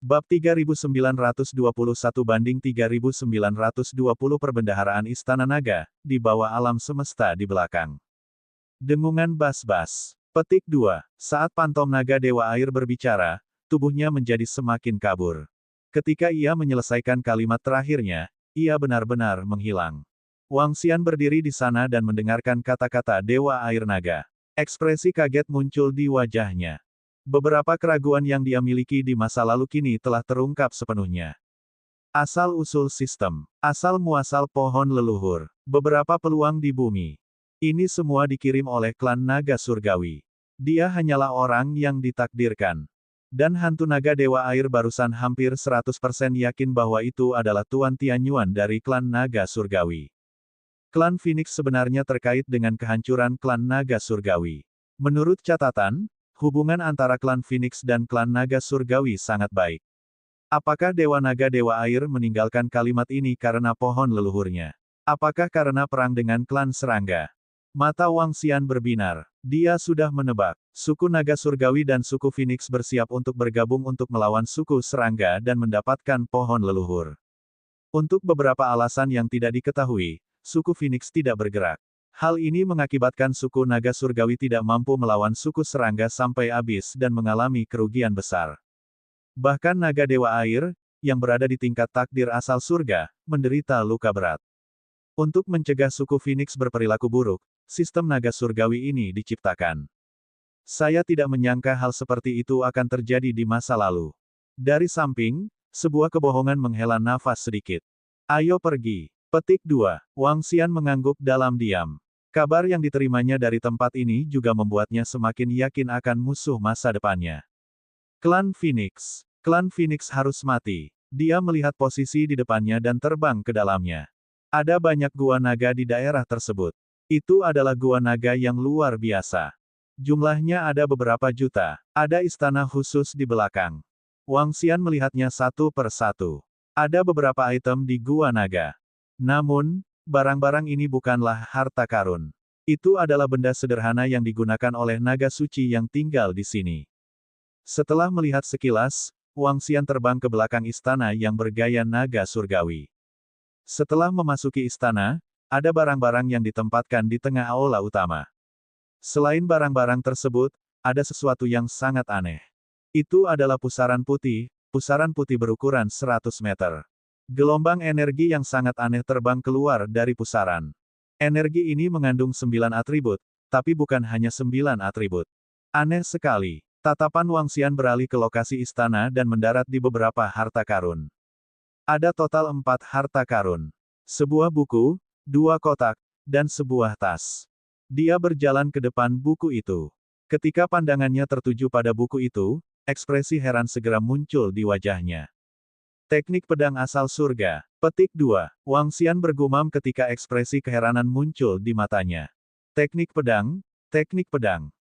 Bab 3921 banding 3920 Perbendaharaan Istana Naga, di bawah alam semesta di belakang. Dengungan bas-bas. Petik 2. Saat Pantom Naga Dewa Air berbicara, tubuhnya menjadi semakin kabur. Ketika ia menyelesaikan kalimat terakhirnya, ia benar-benar menghilang. Wang Xian berdiri di sana dan mendengarkan kata-kata Dewa Air Naga. Ekspresi kaget muncul di wajahnya. Beberapa keraguan yang dia miliki di masa lalu kini telah terungkap sepenuhnya. Asal-usul sistem, asal-muasal pohon leluhur, beberapa peluang di bumi. Ini semua dikirim oleh klan naga surgawi. Dia hanyalah orang yang ditakdirkan. Dan hantu naga Dewa Air barusan hampir 100% yakin bahwa itu adalah Tuan Tianyuan dari klan naga surgawi. Klan Phoenix sebenarnya terkait dengan kehancuran klan naga surgawi. Menurut catatan, hubungan antara klan Phoenix dan klan naga surgawi sangat baik. Apakah Dewa Naga Dewa Air meninggalkan kalimat ini karena pohon leluhurnya? Apakah karena perang dengan klan serangga? Mata Wang Xian berbinar. Dia sudah menebak. Suku naga surgawi dan suku Phoenix bersiap untuk bergabung untuk melawan suku serangga dan mendapatkan pohon leluhur. Untuk beberapa alasan yang tidak diketahui, suku Phoenix tidak bergerak. Hal ini mengakibatkan suku naga surgawi tidak mampu melawan suku serangga sampai habis dan mengalami kerugian besar. Bahkan naga Dewa Air, yang berada di tingkat takdir asal surga, menderita luka berat. Untuk mencegah suku Phoenix berperilaku buruk, sistem naga surgawi ini diciptakan. Saya tidak menyangka hal seperti itu akan terjadi di masa lalu. Dari samping, sebuah kebohongan menghela nafas sedikit. Ayo pergi. Petik 2. Wang Xian mengangguk dalam diam. Kabar yang diterimanya dari tempat ini juga membuatnya semakin yakin akan musuh masa depannya. Klan Phoenix. Klan Phoenix harus mati. Dia melihat posisi di depannya dan terbang ke dalamnya. Ada banyak gua naga di daerah tersebut. Itu adalah gua naga yang luar biasa. Jumlahnya ada beberapa juta. Ada istana khusus di belakang. Wang Xian melihatnya satu per satu. Ada beberapa item di gua naga. Namun, barang-barang ini bukanlah harta karun. Itu adalah benda sederhana yang digunakan oleh naga suci yang tinggal di sini. Setelah melihat sekilas, Wang Xian terbang ke belakang istana yang bergaya naga surgawi. Setelah memasuki istana, ada barang-barang yang ditempatkan di tengah aula utama. Selain barang-barang tersebut, ada sesuatu yang sangat aneh. Itu adalah pusaran putih berukuran 100 meter. Gelombang energi yang sangat aneh terbang keluar dari pusaran. Energi ini mengandung 9 atribut, tapi bukan hanya 9 atribut. Aneh sekali. Tatapan Wang Xian beralih ke lokasi istana dan mendarat di beberapa harta karun. Ada total 4 harta karun. Sebuah buku, 2 kotak, dan sebuah tas. Dia berjalan ke depan buku itu. Ketika pandangannya tertuju pada buku itu, ekspresi heran segera muncul di wajahnya. Teknik pedang asal surga. Petik 2. Wang Xian bergumam ketika ekspresi keheranan muncul di matanya. Teknik pedang.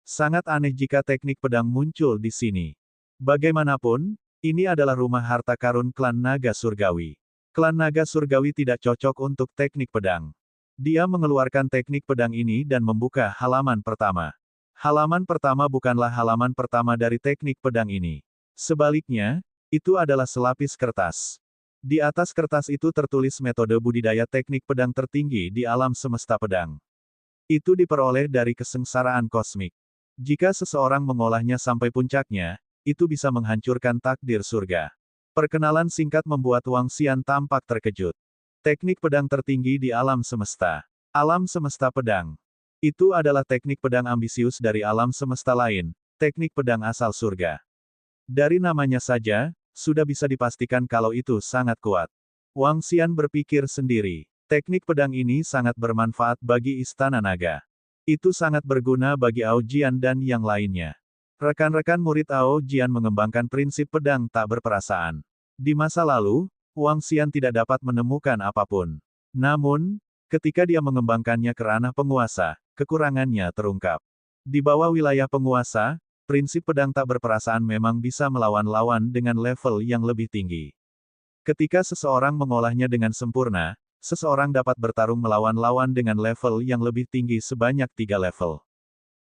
Sangat aneh jika teknik pedang muncul di sini. Bagaimanapun, ini adalah rumah harta karun klan naga surgawi. Klan naga surgawi tidak cocok untuk teknik pedang. Dia mengeluarkan teknik pedang ini dan membuka halaman pertama. Halaman pertama bukanlah halaman pertama dari teknik pedang ini. Sebaliknya, itu adalah selapis kertas. Di atas kertas itu tertulis metode budidaya teknik pedang tertinggi di alam semesta pedang. Itu diperoleh dari kesengsaraan kosmik. Jika seseorang mengolahnya sampai puncaknya, itu bisa menghancurkan takdir surga. Perkenalan singkat membuat Wang Xian tampak terkejut. Teknik pedang tertinggi di alam semesta. Alam semesta pedang. Itu adalah teknik pedang ambisius dari alam semesta lain, teknik pedang asal surga. Dari namanya saja, sudah bisa dipastikan kalau itu sangat kuat. Wang Xian berpikir sendiri. Teknik pedang ini sangat bermanfaat bagi Istana Naga. Itu sangat berguna bagi Ao Jian dan yang lainnya. Rekan-rekan murid Ao Jian mengembangkan prinsip pedang tak berperasaan. Di masa lalu, Wang Xian tidak dapat menemukan apapun. Namun, ketika dia mengembangkannya ke ranah penguasa, kekurangannya terungkap. Di bawah wilayah penguasa, prinsip pedang tak berperasaan memang bisa melawan lawan dengan level yang lebih tinggi. Ketika seseorang mengolahnya dengan sempurna, seseorang dapat bertarung melawan lawan dengan level yang lebih tinggi sebanyak 3 level.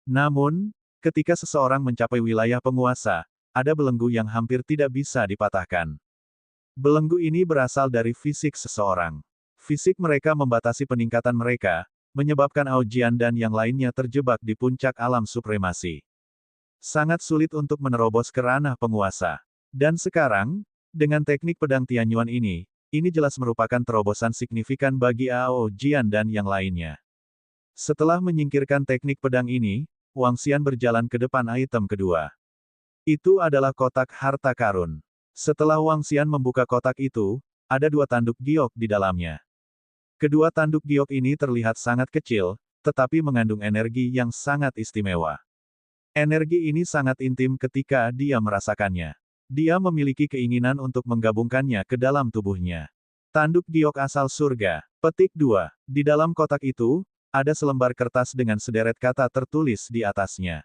Namun, ketika seseorang mencapai wilayah penguasa, ada belenggu yang hampir tidak bisa dipatahkan. Belenggu ini berasal dari fisik seseorang. Fisik mereka membatasi peningkatan mereka, menyebabkan Aojian dan yang lainnya terjebak di puncak alam supremasi. Sangat sulit untuk menerobos ke ranah penguasa. Dan sekarang, dengan teknik pedang Tianyuan ini jelas merupakan terobosan signifikan bagi Ao Jian dan yang lainnya. Setelah menyingkirkan teknik pedang ini, Wang Xian berjalan ke depan item kedua. Itu adalah kotak harta karun. Setelah Wang Xian membuka kotak itu, ada 2 tanduk giok di dalamnya. Kedua tanduk giok ini terlihat sangat kecil, tetapi mengandung energi yang sangat istimewa. Energi ini sangat intim ketika dia merasakannya. Dia memiliki keinginan untuk menggabungkannya ke dalam tubuhnya. Tanduk giok asal surga. Petik 2. Di dalam kotak itu, ada selembar kertas dengan sederet kata tertulis di atasnya.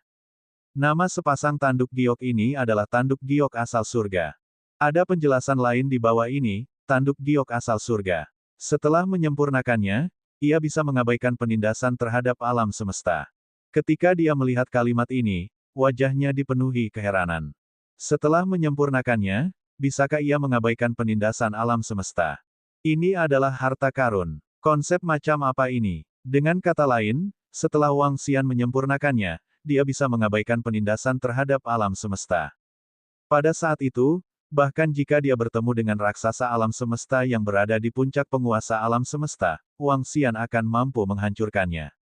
Nama sepasang tanduk giok ini adalah tanduk giok asal surga. Ada penjelasan lain di bawah ini, tanduk giok asal surga. Setelah menyempurnakannya, ia bisa mengabaikan penindasan terhadap alam semesta. Ketika dia melihat kalimat ini, wajahnya dipenuhi keheranan. Setelah menyempurnakannya, bisakah ia mengabaikan penindasan alam semesta? Ini adalah harta karun. Konsep macam apa ini? Dengan kata lain, setelah Wang Xian menyempurnakannya, dia bisa mengabaikan penindasan terhadap alam semesta. Pada saat itu, bahkan jika dia bertemu dengan raksasa alam semesta yang berada di puncak penguasa alam semesta, Wang Xian akan mampu menghancurkannya.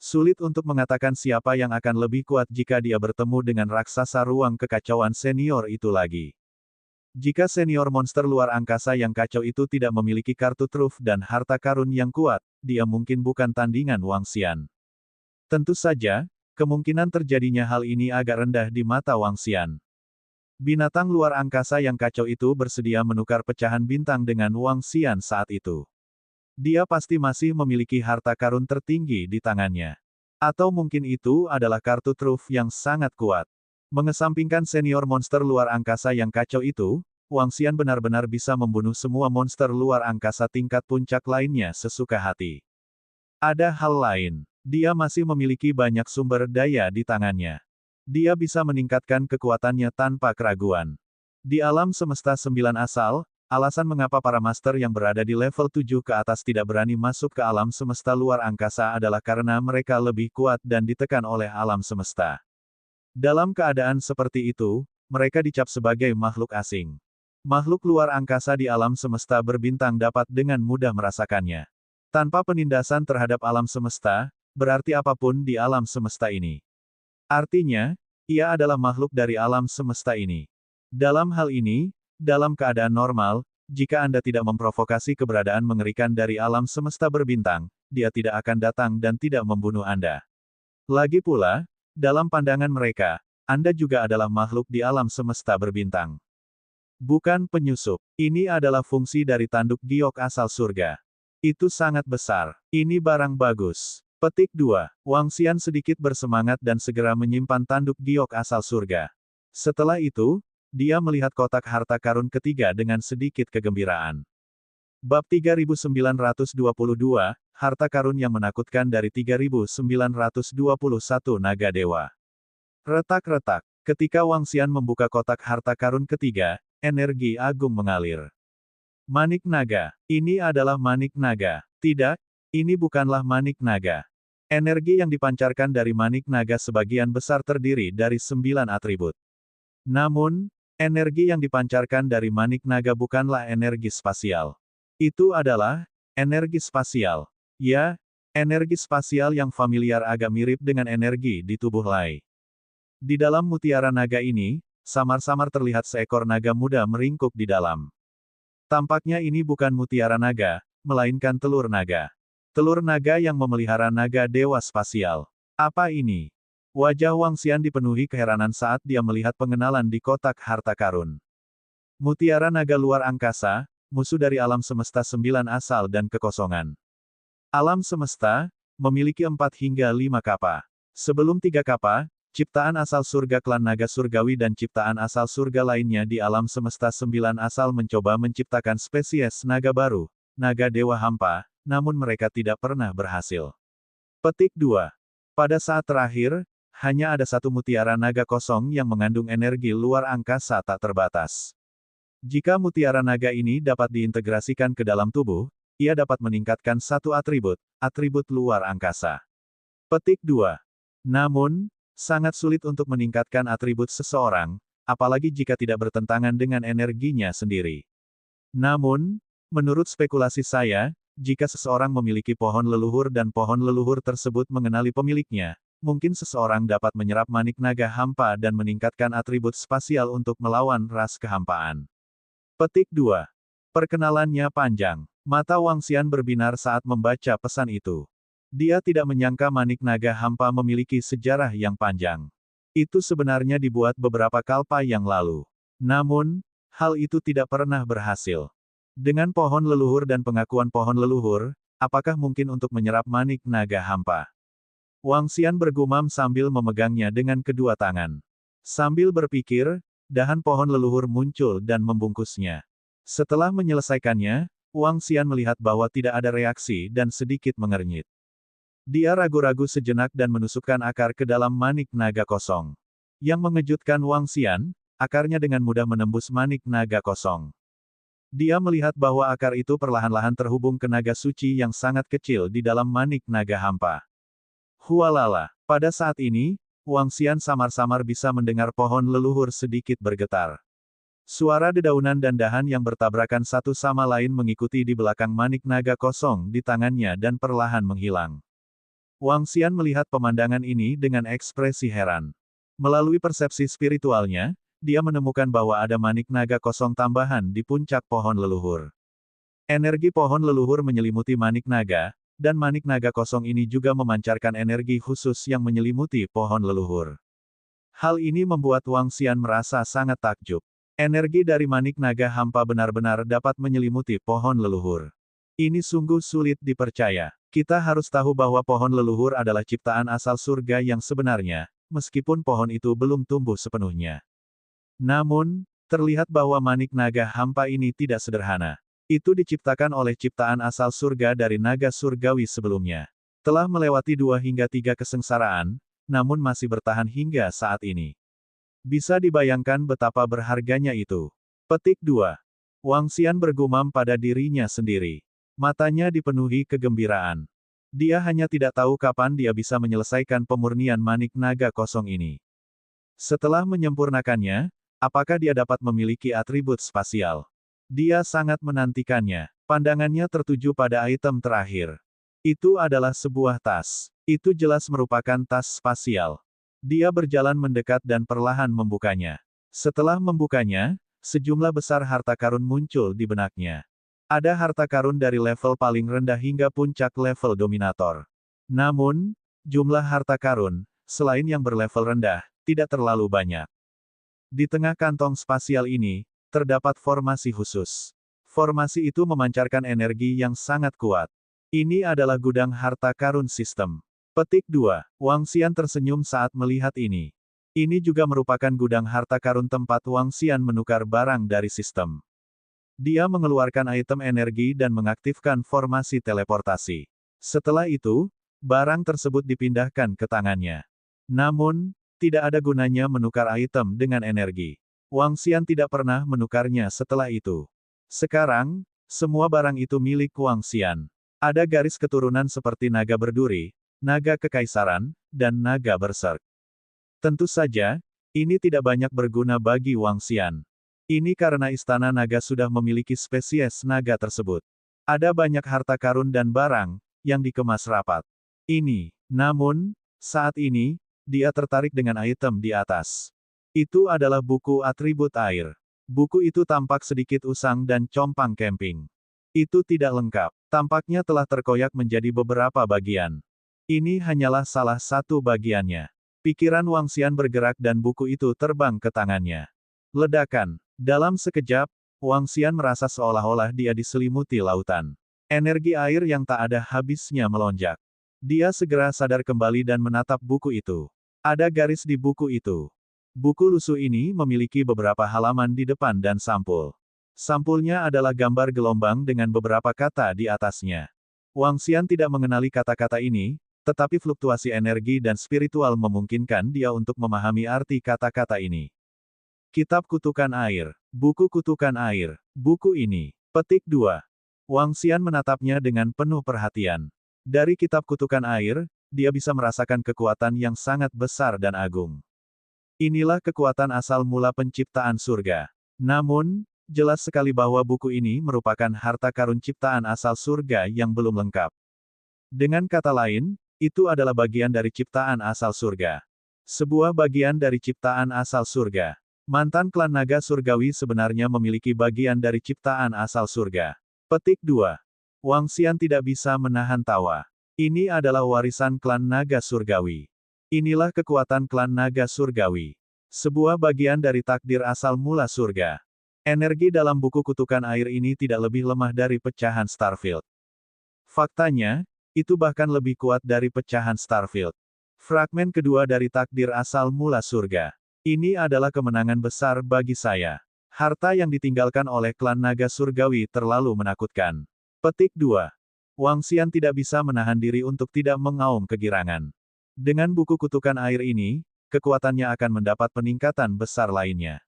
Sulit untuk mengatakan siapa yang akan lebih kuat jika dia bertemu dengan raksasa ruang kekacauan senior itu lagi. Jika senior monster luar angkasa yang kacau itu tidak memiliki kartu truf dan harta karun yang kuat, dia mungkin bukan tandingan Wang Xian. Tentu saja, kemungkinan terjadinya hal ini agak rendah di mata Wang Xian. Binatang luar angkasa yang kacau itu bersedia menukar pecahan bintang dengan Wang Xian saat itu. Dia pasti masih memiliki harta karun tertinggi di tangannya. Atau mungkin itu adalah kartu truf yang sangat kuat. Mengesampingkan senior monster luar angkasa yang kacau itu, Wang Xian benar-benar bisa membunuh semua monster luar angkasa tingkat puncak lainnya sesuka hati. Ada hal lain. Dia masih memiliki banyak sumber daya di tangannya. Dia bisa meningkatkan kekuatannya tanpa keraguan. Di alam semesta 9 asal, alasan mengapa para master yang berada di level 7 ke atas tidak berani masuk ke alam semesta luar angkasa adalah karena mereka lebih kuat dan ditekan oleh alam semesta. Dalam keadaan seperti itu, mereka dicap sebagai makhluk asing. Makhluk luar angkasa di alam semesta berbintang dapat dengan mudah merasakannya. Tanpa penindasan terhadap alam semesta, berarti apapun di alam semesta ini. Artinya, ia adalah makhluk dari alam semesta ini. Dalam hal ini, dalam keadaan normal, jika Anda tidak memprovokasi keberadaan mengerikan dari alam semesta berbintang, dia tidak akan datang dan tidak membunuh Anda. Lagi pula, dalam pandangan mereka, Anda juga adalah makhluk di alam semesta berbintang. Bukan penyusup. Ini adalah fungsi dari tanduk giok asal surga. Itu sangat besar. Ini barang bagus. Petik 2. Wang Xian sedikit bersemangat dan segera menyimpan tanduk giok asal surga. Setelah itu, dia melihat kotak harta karun ketiga dengan sedikit kegembiraan. Bab 3922, Harta Karun yang Menakutkan dari 3921 Naga Dewa. Retak-retak. Ketika Wang Xian membuka kotak harta karun ketiga, energi agung mengalir. Manik naga. Ini adalah manik naga. Tidak, ini bukanlah manik naga. Energi yang dipancarkan dari manik naga sebagian besar terdiri dari 9 atribut. Namun, energi yang dipancarkan dari manik naga bukanlah energi spasial. Itu adalah energi spasial. Ya, energi spasial yang familiar agak mirip dengan energi di tubuh Lai. Di dalam mutiara naga ini, samar-samar terlihat seekor naga muda meringkuk di dalam. Tampaknya ini bukan mutiara naga, melainkan telur naga. Telur naga yang memelihara naga dewa spasial. Apa ini? Wajah Wang Xian dipenuhi keheranan saat dia melihat pengenalan di kotak harta karun. Mutiara naga luar angkasa, musuh dari alam semesta 9 asal dan kekosongan. Alam semesta, memiliki 4 hingga 5 kapa. Sebelum 3 kapa, ciptaan asal surga klan naga surgawi dan ciptaan asal surga lainnya di alam semesta 9 asal mencoba menciptakan spesies naga baru, naga dewa hampa, namun mereka tidak pernah berhasil. Petik 2. Pada saat terakhir, hanya ada satu mutiara naga kosong yang mengandung energi luar angkasa tak terbatas. Jika mutiara naga ini dapat diintegrasikan ke dalam tubuh, ia dapat meningkatkan satu atribut luar angkasa. Petik 2. Namun, sangat sulit untuk meningkatkan atribut seseorang, apalagi jika tidak bertentangan dengan energinya sendiri. Namun, menurut spekulasi saya, jika seseorang memiliki pohon leluhur dan pohon leluhur tersebut mengenali pemiliknya, mungkin seseorang dapat menyerap manik naga hampa dan meningkatkan atribut spasial untuk melawan ras kehampaan. Petik 2. Perkenalannya panjang. Mata Wang Xian berbinar saat membaca pesan itu. Dia tidak menyangka manik naga hampa memiliki sejarah yang panjang. Itu sebenarnya dibuat beberapa kalpa yang lalu. Namun, hal itu tidak pernah berhasil. Dengan pohon leluhur dan pengakuan pohon leluhur, apakah mungkin untuk menyerap manik naga hampa? Wang Xian bergumam sambil memegangnya dengan kedua tangan. Sambil berpikir, dahan pohon leluhur muncul dan membungkusnya. Setelah menyelesaikannya, Wang Xian melihat bahwa tidak ada reaksi dan sedikit mengernyit. Dia ragu-ragu sejenak dan menusukkan akar ke dalam manik naga kosong. Yang mengejutkan Wang Xian, akarnya dengan mudah menembus manik naga kosong. Dia melihat bahwa akar itu perlahan-lahan terhubung ke naga suci yang sangat kecil di dalam manik naga hampa. Hualala, pada saat ini, Wang Xian samar-samar bisa mendengar pohon leluhur sedikit bergetar. Suara dedaunan dan dahan yang bertabrakan satu sama lain mengikuti di belakang manik naga kosong di tangannya dan perlahan menghilang. Wang Xian melihat pemandangan ini dengan ekspresi heran. Melalui persepsi spiritualnya, dia menemukan bahwa ada manik naga kosong tambahan di puncak pohon leluhur. Energi pohon leluhur menyelimuti manik naga, dan manik naga kosong ini juga memancarkan energi khusus yang menyelimuti pohon leluhur. Hal ini membuat Wang Xian merasa sangat takjub. Energi dari manik naga hampa benar-benar dapat menyelimuti pohon leluhur. Ini sungguh sulit dipercaya. Kita harus tahu bahwa pohon leluhur adalah ciptaan asal surga yang sebenarnya, meskipun pohon itu belum tumbuh sepenuhnya. Namun, terlihat bahwa manik naga hampa ini tidak sederhana. Itu diciptakan oleh ciptaan asal surga dari naga surgawi sebelumnya. Telah melewati 2 hingga 3 kesengsaraan, namun masih bertahan hingga saat ini. Bisa dibayangkan betapa berharganya itu. Petik 2. Wang Xian bergumam pada dirinya sendiri. Matanya dipenuhi kegembiraan. Dia hanya tidak tahu kapan dia bisa menyelesaikan pemurnian manik naga kosong ini. Setelah menyempurnakannya, apakah dia dapat memiliki atribut spasial? Dia sangat menantikannya. Pandangannya tertuju pada item terakhir. Itu adalah sebuah tas. Itu jelas merupakan tas spasial. Dia berjalan mendekat dan perlahan membukanya. Setelah membukanya, sejumlah besar harta karun muncul di benaknya. Ada harta karun dari level paling rendah hingga puncak level dominator. Namun, jumlah harta karun, selain yang berlevel rendah, tidak terlalu banyak. Di tengah kantong spasial ini, terdapat formasi khusus. Formasi itu memancarkan energi yang sangat kuat. Ini adalah gudang harta karun sistem. Petik 2. Wang Xian tersenyum saat melihat ini. Ini juga merupakan gudang harta karun tempat Wang Xian menukar barang dari sistem. Dia mengeluarkan item energi dan mengaktifkan formasi teleportasi. Setelah itu, barang tersebut dipindahkan ke tangannya. Namun, tidak ada gunanya menukar item dengan energi. Wang Xian tidak pernah menukarnya setelah itu. Sekarang, semua barang itu milik Wang Xian. Ada garis keturunan seperti naga berduri, naga kekaisaran, dan naga berserk. Tentu saja, ini tidak banyak berguna bagi Wang Xian. Ini karena Istana Naga sudah memiliki spesies naga tersebut. Ada banyak harta karun dan barang, yang dikemas rapat. Namun, saat ini, dia tertarik dengan item di atas. Itu adalah buku atribut air. Buku itu tampak sedikit usang dan compang camping. Itu tidak lengkap. Tampaknya telah terkoyak menjadi beberapa bagian. Ini hanyalah salah satu bagiannya. Pikiran Wang Xian bergerak dan buku itu terbang ke tangannya. Ledakan. Dalam sekejap, Wang Xian merasa seolah-olah dia diselimuti lautan. Energi air yang tak ada habisnya melonjak. Dia segera sadar kembali dan menatap buku itu. Ada garis di buku itu. Buku lusuh ini memiliki beberapa halaman di depan dan sampul. Sampulnya adalah gambar gelombang dengan beberapa kata di atasnya. Wang Xian tidak mengenali kata-kata ini, Tetapi fluktuasi energi dan spiritual memungkinkan dia untuk memahami arti kata-kata ini. Kitab Kutukan Air, buku Kutukan Air, buku ini. Petik 2. Wang Xian menatapnya dengan penuh perhatian. Dari Kitab Kutukan Air, dia bisa merasakan kekuatan yang sangat besar dan agung. Inilah kekuatan asal mula penciptaan surga. Namun, jelas sekali bahwa buku ini merupakan harta karun ciptaan asal surga yang belum lengkap. Dengan kata lain, itu adalah bagian dari ciptaan asal surga. Sebuah bagian dari ciptaan asal surga. Mantan klan naga surgawi sebenarnya memiliki bagian dari ciptaan asal surga. Petik 2. Wang Xian tidak bisa menahan tawa. Ini adalah warisan klan naga surgawi. Inilah kekuatan klan naga surgawi. Sebuah bagian dari takdir asal mula surga. Energi dalam buku Kutukan Air ini tidak lebih lemah dari pecahan Starfield. Faktanya, itu bahkan lebih kuat dari pecahan Starfield. Fragmen kedua dari takdir asal mula surga. Ini adalah kemenangan besar bagi saya. Harta yang ditinggalkan oleh klan naga surgawi terlalu menakutkan. Petik 2. Wang Xian tidak bisa menahan diri untuk tidak mengaum kegirangan. Dengan buku Kutukan Air ini, kekuatannya akan mendapat peningkatan besar lainnya.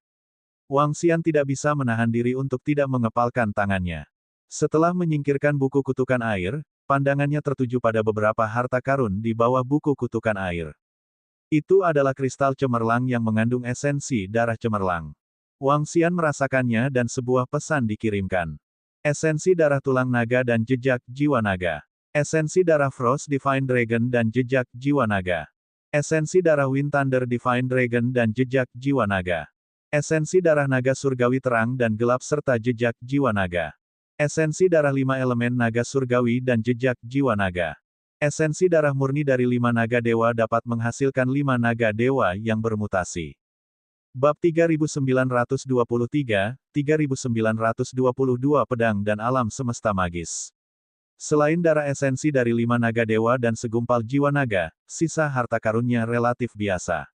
Wang Xian tidak bisa menahan diri untuk tidak mengepalkan tangannya. Setelah menyingkirkan buku Kutukan Air, pandangannya tertuju pada beberapa harta karun di bawah buku Kutukan Air. Itu adalah kristal cemerlang yang mengandung esensi darah cemerlang. Wang Xian merasakannya dan sebuah pesan dikirimkan. Esensi darah tulang naga dan jejak jiwa naga. Esensi darah Frost Divine Dragon dan jejak jiwa naga. Esensi darah Wind Thunder Divine Dragon dan jejak jiwa naga. Esensi darah naga surgawi terang dan gelap serta jejak jiwa naga. Esensi darah 5 elemen naga surgawi dan jejak jiwa naga. Esensi darah murni dari 5 naga dewa dapat menghasilkan 5 naga dewa yang bermutasi. Bab 3923, 3922 Pedang dan Alam Semesta Magis. Selain darah esensi dari 5 naga dewa dan segumpal jiwa naga, sisa harta karunnya relatif biasa.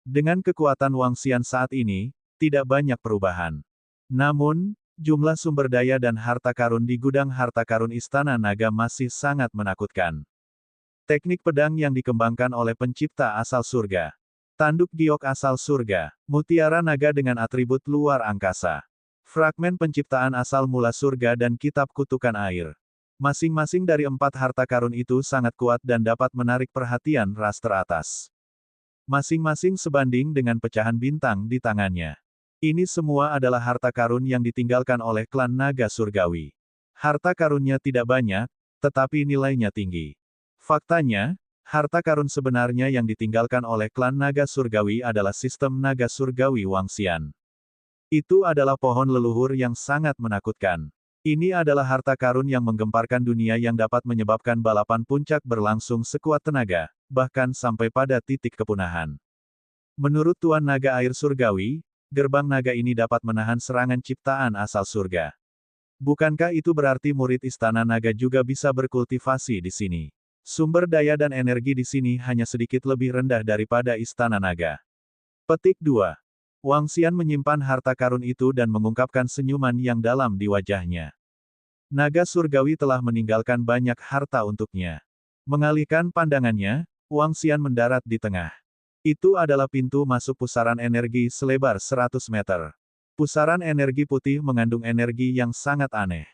Dengan kekuatan Wang Xian saat ini, tidak banyak perubahan. Namun, jumlah sumber daya dan harta karun di gudang harta karun Istana Naga masih sangat menakutkan. Teknik pedang yang dikembangkan oleh pencipta asal surga. Tanduk giok asal surga. Mutiara naga dengan atribut luar angkasa. Fragmen penciptaan asal mula surga dan kitab Kutukan Air. Masing-masing dari 4 harta karun itu sangat kuat dan dapat menarik perhatian ras teratas. Masing-masing sebanding dengan pecahan bintang di tangannya. Ini semua adalah harta karun yang ditinggalkan oleh klan naga surgawi. Harta karunnya tidak banyak, tetapi nilainya tinggi. Faktanya, harta karun sebenarnya yang ditinggalkan oleh klan naga surgawi adalah sistem naga surgawi Wang Xian. Itu adalah pohon leluhur yang sangat menakutkan. Ini adalah harta karun yang menggemparkan dunia yang dapat menyebabkan balapan puncak berlangsung sekuat tenaga, bahkan sampai pada titik kepunahan. Menurut Tuan Naga Air Surgawi, gerbang naga ini dapat menahan serangan ciptaan asal surga. Bukankah itu berarti murid Istana Naga juga bisa berkultivasi di sini? Sumber daya dan energi di sini hanya sedikit lebih rendah daripada Istana Naga. Petik 2. Wang Xian menyimpan harta karun itu dan mengungkapkan senyuman yang dalam di wajahnya. Naga surgawi telah meninggalkan banyak harta untuknya. Mengalihkan pandangannya, Wang Xian mendarat di tengah. Itu adalah pintu masuk pusaran energi selebar 100 meter. Pusaran energi putih mengandung energi yang sangat aneh.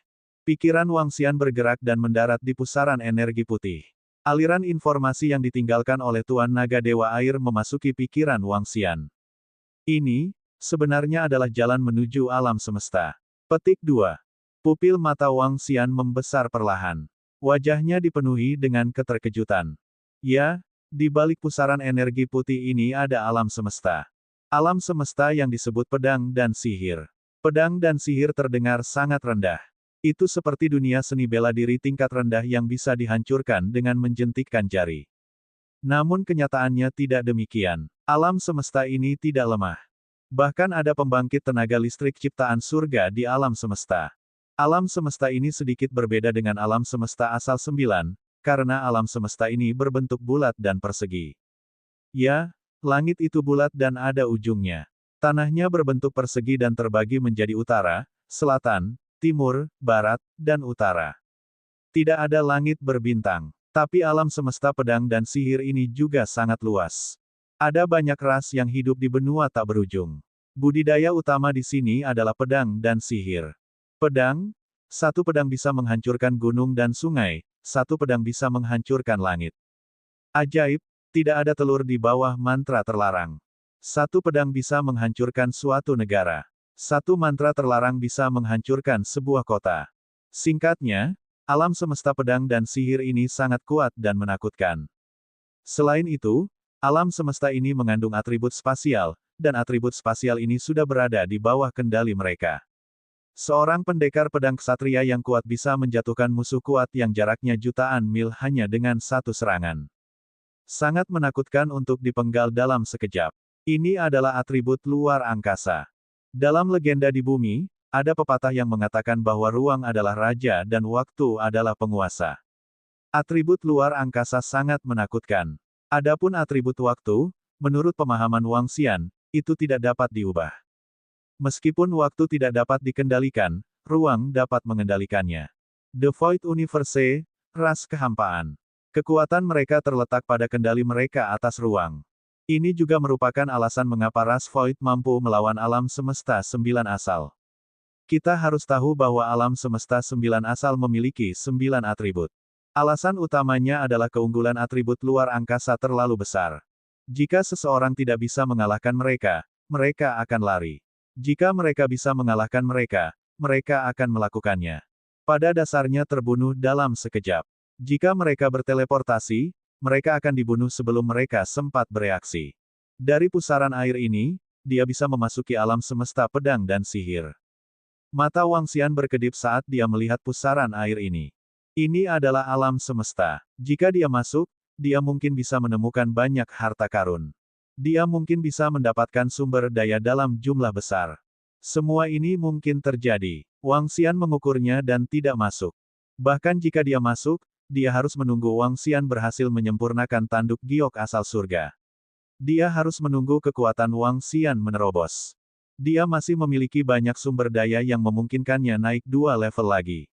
Pikiran Wang Xian bergerak dan mendarat di pusaran energi putih. Aliran informasi yang ditinggalkan oleh Tuan Naga Dewa Air memasuki pikiran Wang Xian. Ini, sebenarnya adalah jalan menuju alam semesta. Petik 2. Pupil mata Wang Xian membesar perlahan. Wajahnya dipenuhi dengan keterkejutan. Ya, di balik pusaran energi putih ini ada alam semesta. Alam semesta yang disebut pedang dan sihir. Pedang dan sihir terdengar sangat rendah. Itu seperti dunia seni bela diri tingkat rendah yang bisa dihancurkan dengan menjentikkan jari. Namun kenyataannya tidak demikian. Alam semesta ini tidak lemah. Bahkan ada pembangkit tenaga listrik ciptaan surga di alam semesta. Alam semesta ini sedikit berbeda dengan alam semesta asal 9, karena alam semesta ini berbentuk bulat dan persegi. Ya, langit itu bulat dan ada ujungnya. Tanahnya berbentuk persegi dan terbagi menjadi utara, selatan, timur, barat, dan utara. Tidak ada langit berbintang. Tapi alam semesta pedang dan sihir ini juga sangat luas. Ada banyak ras yang hidup di benua tak berujung. Budidaya utama di sini adalah pedang dan sihir. Pedang, satu pedang bisa menghancurkan gunung dan sungai, satu pedang bisa menghancurkan langit. Ajaib, tidak ada telur di bawah mantra terlarang. Satu pedang bisa menghancurkan suatu negara. Satu mantra terlarang bisa menghancurkan sebuah kota. Singkatnya, alam semesta pedang dan sihir ini sangat kuat dan menakutkan. Selain itu, alam semesta ini mengandung atribut spasial, dan atribut spasial ini sudah berada di bawah kendali mereka. Seorang pendekar pedang ksatria yang kuat bisa menjatuhkan musuh kuat yang jaraknya jutaan mil hanya dengan satu serangan. Sangat menakutkan untuk dipenggal dalam sekejap. Ini adalah atribut luar angkasa. Dalam legenda di bumi, ada pepatah yang mengatakan bahwa ruang adalah raja dan waktu adalah penguasa. Atribut luar angkasa sangat menakutkan. Adapun atribut waktu, menurut pemahaman Wang Xian, itu tidak dapat diubah. Meskipun waktu tidak dapat dikendalikan, ruang dapat mengendalikannya. The Void Universe, ras kehampaan. Kekuatan mereka terletak pada kendali mereka atas ruang. Ini juga merupakan alasan mengapa ras Void mampu melawan alam semesta 9 asal. Kita harus tahu bahwa alam semesta 9 asal memiliki 9 atribut. Alasan utamanya adalah keunggulan atribut luar angkasa terlalu besar. Jika seseorang tidak bisa mengalahkan mereka, mereka akan lari. Jika mereka bisa mengalahkan mereka, mereka akan melakukannya. Pada dasarnya terbunuh dalam sekejap. Jika mereka berteleportasi, mereka akan dibunuh sebelum mereka sempat bereaksi. Dari pusaran air ini, dia bisa memasuki alam semesta pedang dan sihir. Mata Wang Xian berkedip saat dia melihat pusaran air ini. Ini adalah alam semesta. Jika dia masuk, dia mungkin bisa menemukan banyak harta karun. Dia mungkin bisa mendapatkan sumber daya dalam jumlah besar. Semua ini mungkin terjadi. Wang Xian mengukurnya dan tidak masuk. Bahkan jika dia masuk, dia harus menunggu Wang Xian berhasil menyempurnakan tanduk giok asal surga. Dia harus menunggu kekuatan Wang Xian menerobos. Dia masih memiliki banyak sumber daya yang memungkinkannya naik 2 level lagi.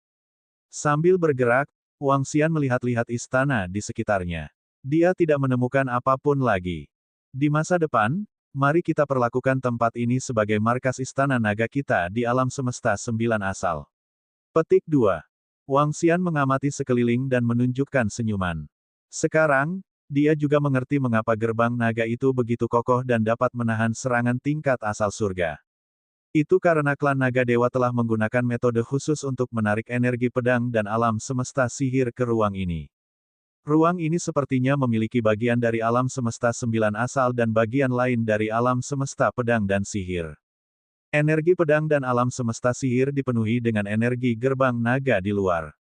Sambil bergerak, Wang Xian melihat-lihat istana di sekitarnya. Dia tidak menemukan apapun lagi. Di masa depan, mari kita perlakukan tempat ini sebagai markas istana naga kita di alam semesta 9 asal. Petik 2. Wang Xian mengamati sekeliling dan menunjukkan senyuman. Sekarang, dia juga mengerti mengapa gerbang naga itu begitu kokoh dan dapat menahan serangan tingkat asal surga. Itu karena klan naga dewa telah menggunakan metode khusus untuk menarik energi pedang dan alam semesta sihir ke ruang ini. Ruang ini sepertinya memiliki bagian dari alam semesta 9 asal dan bagian lain dari alam semesta pedang dan sihir. Energi pedang dan alam semesta sihir dipenuhi dengan energi gerbang naga di luar.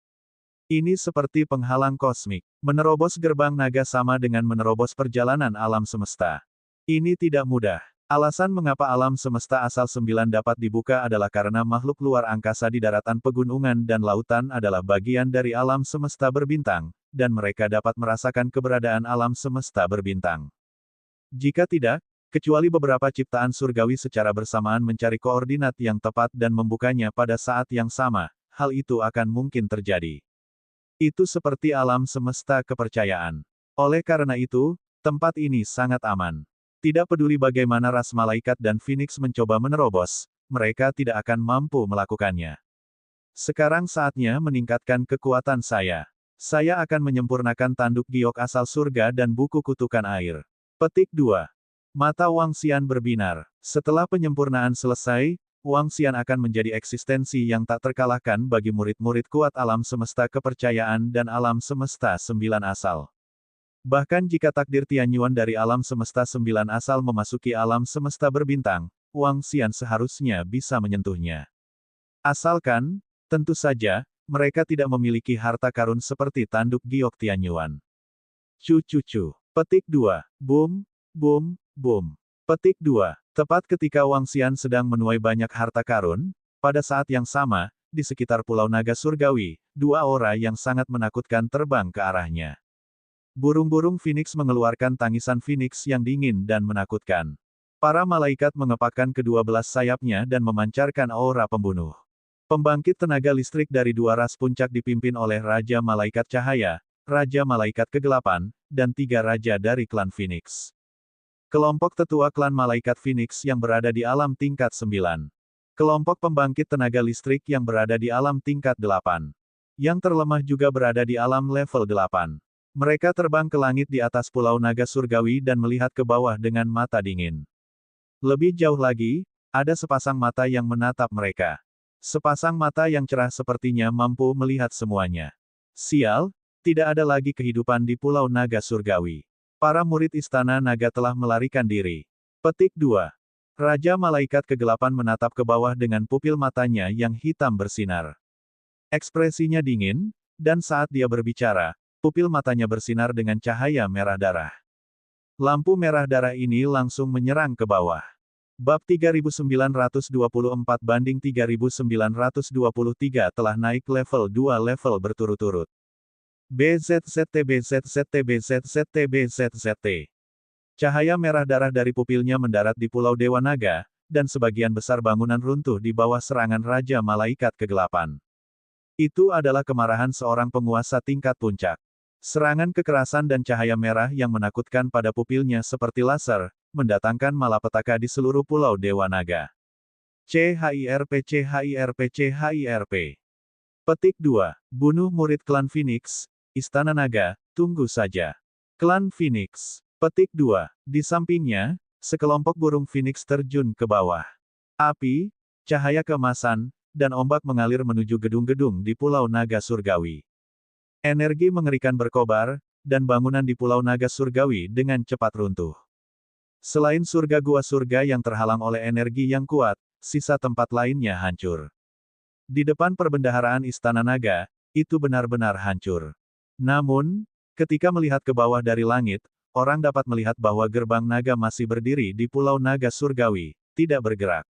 Ini seperti penghalang kosmik. Menerobos gerbang naga sama dengan menerobos perjalanan alam semesta. Ini tidak mudah. Alasan mengapa alam semesta asal 9 dapat dibuka adalah karena makhluk luar angkasa di daratan pegunungan dan lautan adalah bagian dari alam semesta berbintang, dan mereka dapat merasakan keberadaan alam semesta berbintang. Jika tidak, kecuali beberapa ciptaan surgawi secara bersamaan mencari koordinat yang tepat dan membukanya pada saat yang sama, hal itu akan mungkin terjadi. Itu seperti alam semesta kepercayaan. Oleh karena itu, tempat ini sangat aman. Tidak peduli bagaimana ras malaikat dan Phoenix mencoba menerobos, mereka tidak akan mampu melakukannya. Sekarang saatnya meningkatkan kekuatan saya. Saya akan menyempurnakan tanduk giok asal surga dan buku kutukan air. Petik 2. Mata Wang Xian berbinar. Setelah penyempurnaan selesai, Wang Xian akan menjadi eksistensi yang tak terkalahkan bagi murid-murid kuat alam semesta kepercayaan dan alam semesta 9 asal. Bahkan jika takdir Tianyuan dari alam semesta 9 asal memasuki alam semesta berbintang, Wang Xian seharusnya bisa menyentuhnya. Asalkan, tentu saja, mereka tidak memiliki harta karun seperti tanduk giok Tianyuan. Cu. Petik 2. Boom, boom, boom. Petik 2. Tepat ketika Wang Xian sedang menuai banyak harta karun, pada saat yang sama, di sekitar Pulau Naga Surgawi, 2 aura yang sangat menakutkan terbang ke arahnya. Burung-burung Phoenix mengeluarkan tangisan Phoenix yang dingin dan menakutkan. Para malaikat mengepakkan kedua belas sayapnya dan memancarkan aura pembunuh. Pembangkit tenaga listrik dari 2 ras puncak dipimpin oleh Raja Malaikat Cahaya, Raja Malaikat Kegelapan, dan 3 Raja dari klan Phoenix. Kelompok tetua klan Malaikat Phoenix yang berada di alam tingkat 9. Kelompok pembangkit tenaga listrik yang berada di alam tingkat 8. Yang terlemah juga berada di alam level 8. Mereka terbang ke langit di atas Pulau Naga Surgawi dan melihat ke bawah dengan mata dingin. Lebih jauh lagi, ada sepasang mata yang menatap mereka. Sepasang mata yang cerah sepertinya mampu melihat semuanya. Sial, tidak ada lagi kehidupan di Pulau Naga Surgawi. Para murid Istana Naga telah melarikan diri. Petik 2. Raja Malaikat Kegelapan menatap ke bawah dengan pupil matanya yang hitam bersinar. Ekspresinya dingin, dan saat dia berbicara, pupil matanya bersinar dengan cahaya merah darah. Lampu merah darah ini langsung menyerang ke bawah. Bab 3924 banding 3923 telah naik level 2 level berturut-turut. BZZT. Cahaya merah darah dari pupilnya mendarat di Pulau Dewa Naga, dan sebagian besar bangunan runtuh di bawah serangan Raja Malaikat Kegelapan. Itu adalah kemarahan seorang penguasa tingkat puncak. Serangan kekerasan dan cahaya merah yang menakutkan pada pupilnya seperti laser, mendatangkan malapetaka di seluruh Pulau Dewa Naga. CHIRP. Petik 2. Bunuh murid klan Phoenix, Istana Naga, tunggu saja. Klan Phoenix. Petik 2. Di sampingnya, sekelompok burung Phoenix terjun ke bawah. Api, cahaya keemasan, dan ombak mengalir menuju gedung-gedung di Pulau Naga Surgawi. Energi mengerikan berkobar, dan bangunan di Pulau Naga Surgawi dengan cepat runtuh. Selain surga gua surga yang terhalang oleh energi yang kuat, sisa tempat lainnya hancur. Di depan perbendaharaan Istana Naga, itu benar-benar hancur. Namun, ketika melihat ke bawah dari langit, orang dapat melihat bahwa gerbang naga masih berdiri di Pulau Naga Surgawi, tidak bergerak.